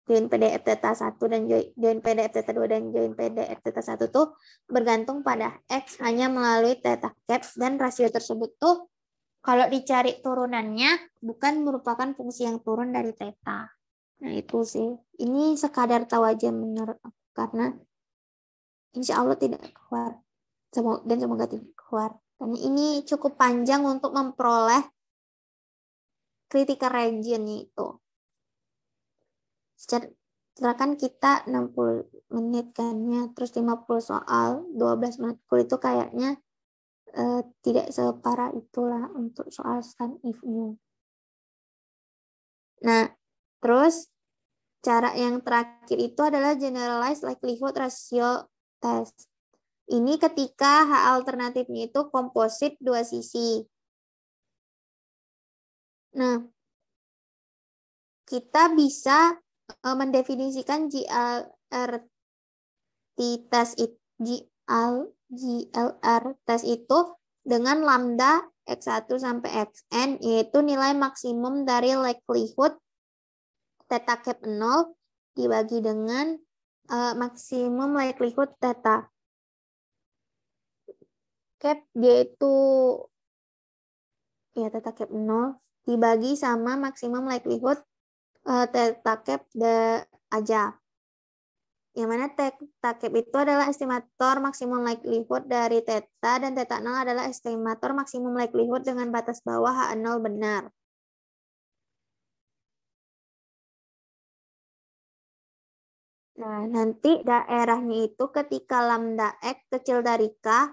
join PDF theta 1 dan join PDF theta 2 dan join PDF theta 1 tuh bergantung pada X hanya melalui theta cap, dan rasio tersebut tuh kalau dicari turunannya bukan merupakan fungsi yang turun dari theta. Nah, itu sih. Ini sekadar tahu aja menurut aku, karena insya Allah tidak keluar. Dan semoga tidak keluar. Karena ini cukup panjang untuk memperoleh critical region itu. Silakan kita 60 menit kan ya, terus 50 soal, 12 matkul itu kayaknya tidak separah itulah untuk soal stand if-nya. Nah, terus cara yang terakhir itu adalah generalized likelihood ratio test. Ini ketika H alternatifnya itu komposit dua sisi. Nah, kita bisa mendefinisikan GLR test itu dengan lambda X1 sampai Xn, yaitu nilai maksimum dari likelihood theta cap 0 dibagi dengan maksimum likelihood theta cap, yaitu ya theta cap 0 dibagi sama maksimum likelihood theta cap aja. Yang mana theta cap itu adalah estimator maksimum likelihood dari theta dan theta 0 adalah estimator maksimum likelihood dengan batas bawah H0 benar. Nah, nanti daerahnya itu ketika lambda X kecil dari K,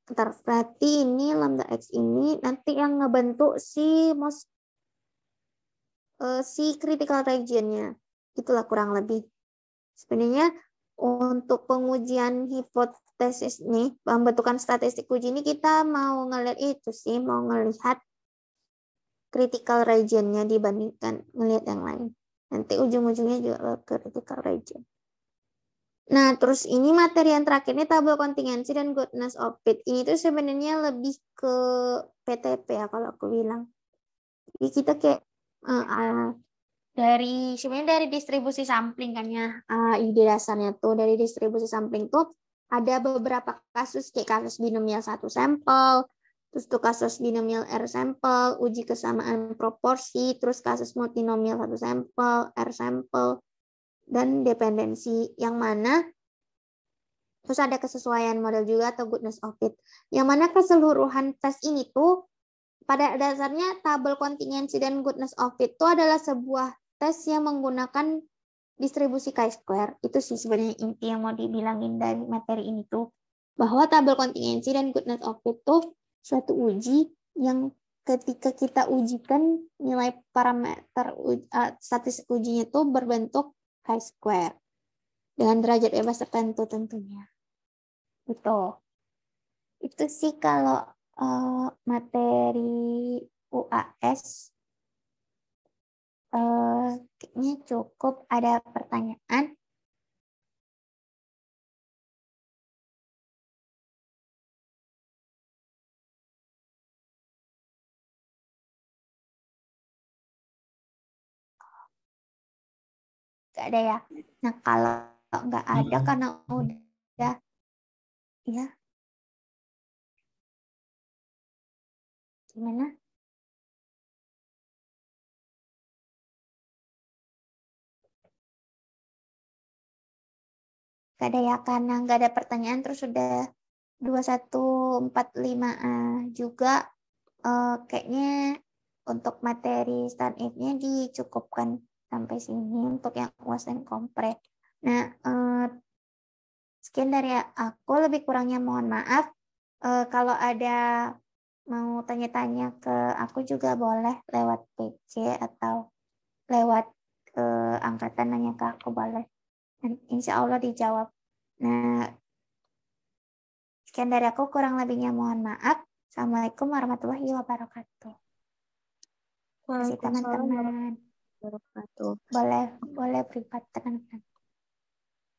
berarti ini lambda X ini nanti yang ngebentuk si critical region-nya. Itulah kurang lebih. Sebenarnya untuk pengujian hipotesis nih, pembentukan statistik uji ini kita mau ngelihat itu sih, mau ngelihat critical region-nya dibandingkan ngelihat yang lain. Nanti ujung-ujungnya juga ke critical region. Nah, terus ini materi yang terakhir ini tabel kontingensi dan goodness of fit. Ini tuh sebenarnya lebih ke PTP ya kalau aku bilang. Jadi kita kayak sebenarnya dari distribusi sampling kan ya, ide dasarnya tuh dari distribusi sampling tuh ada beberapa kasus kayak kasus binomial satu sampel, terus tuh kasus binomial R sampel, uji kesamaan proporsi, terus kasus multinomial satu sampel, R sampel, dan dependensi yang mana terus ada kesesuaian model juga atau goodness of fit. Yang mana keseluruhan tes ini tuh pada dasarnya tabel kontingensi dan goodness of fit itu adalah sebuah tes yang menggunakan distribusi chi-square. Itu sih sebenarnya inti yang mau dibilangin dari materi ini tuh. Bahwa tabel kontingensi dan goodness of fit tuh suatu uji yang ketika kita ujikan nilai parameter statistik ujinya tuh berbentuk chi-square dengan derajat bebas tertentu tentunya. Itu sih kalau materi UAS kayaknya cukup. Ada pertanyaan? Gak ada ya? Nah, kalau nggak ada karena udah ya gimana? Gak ada ya karena nggak ada pertanyaan terus sudah 2145 juga kayaknya untuk materi stand if-nya dicukupkan sampai sini untuk yang UAS dan kompre. Nah, sekian dari aku, lebih kurangnya mohon maaf. Kalau ada mau tanya-tanya ke aku juga boleh lewat PC atau lewat angkatan nanya ke aku boleh. Dan insya Allah dijawab. Nah, sekian dari aku, kurang lebihnya mohon maaf. Assalamualaikum warahmatullahi wabarakatuh. Terima kasih teman-teman. Boleh privat teman-teman.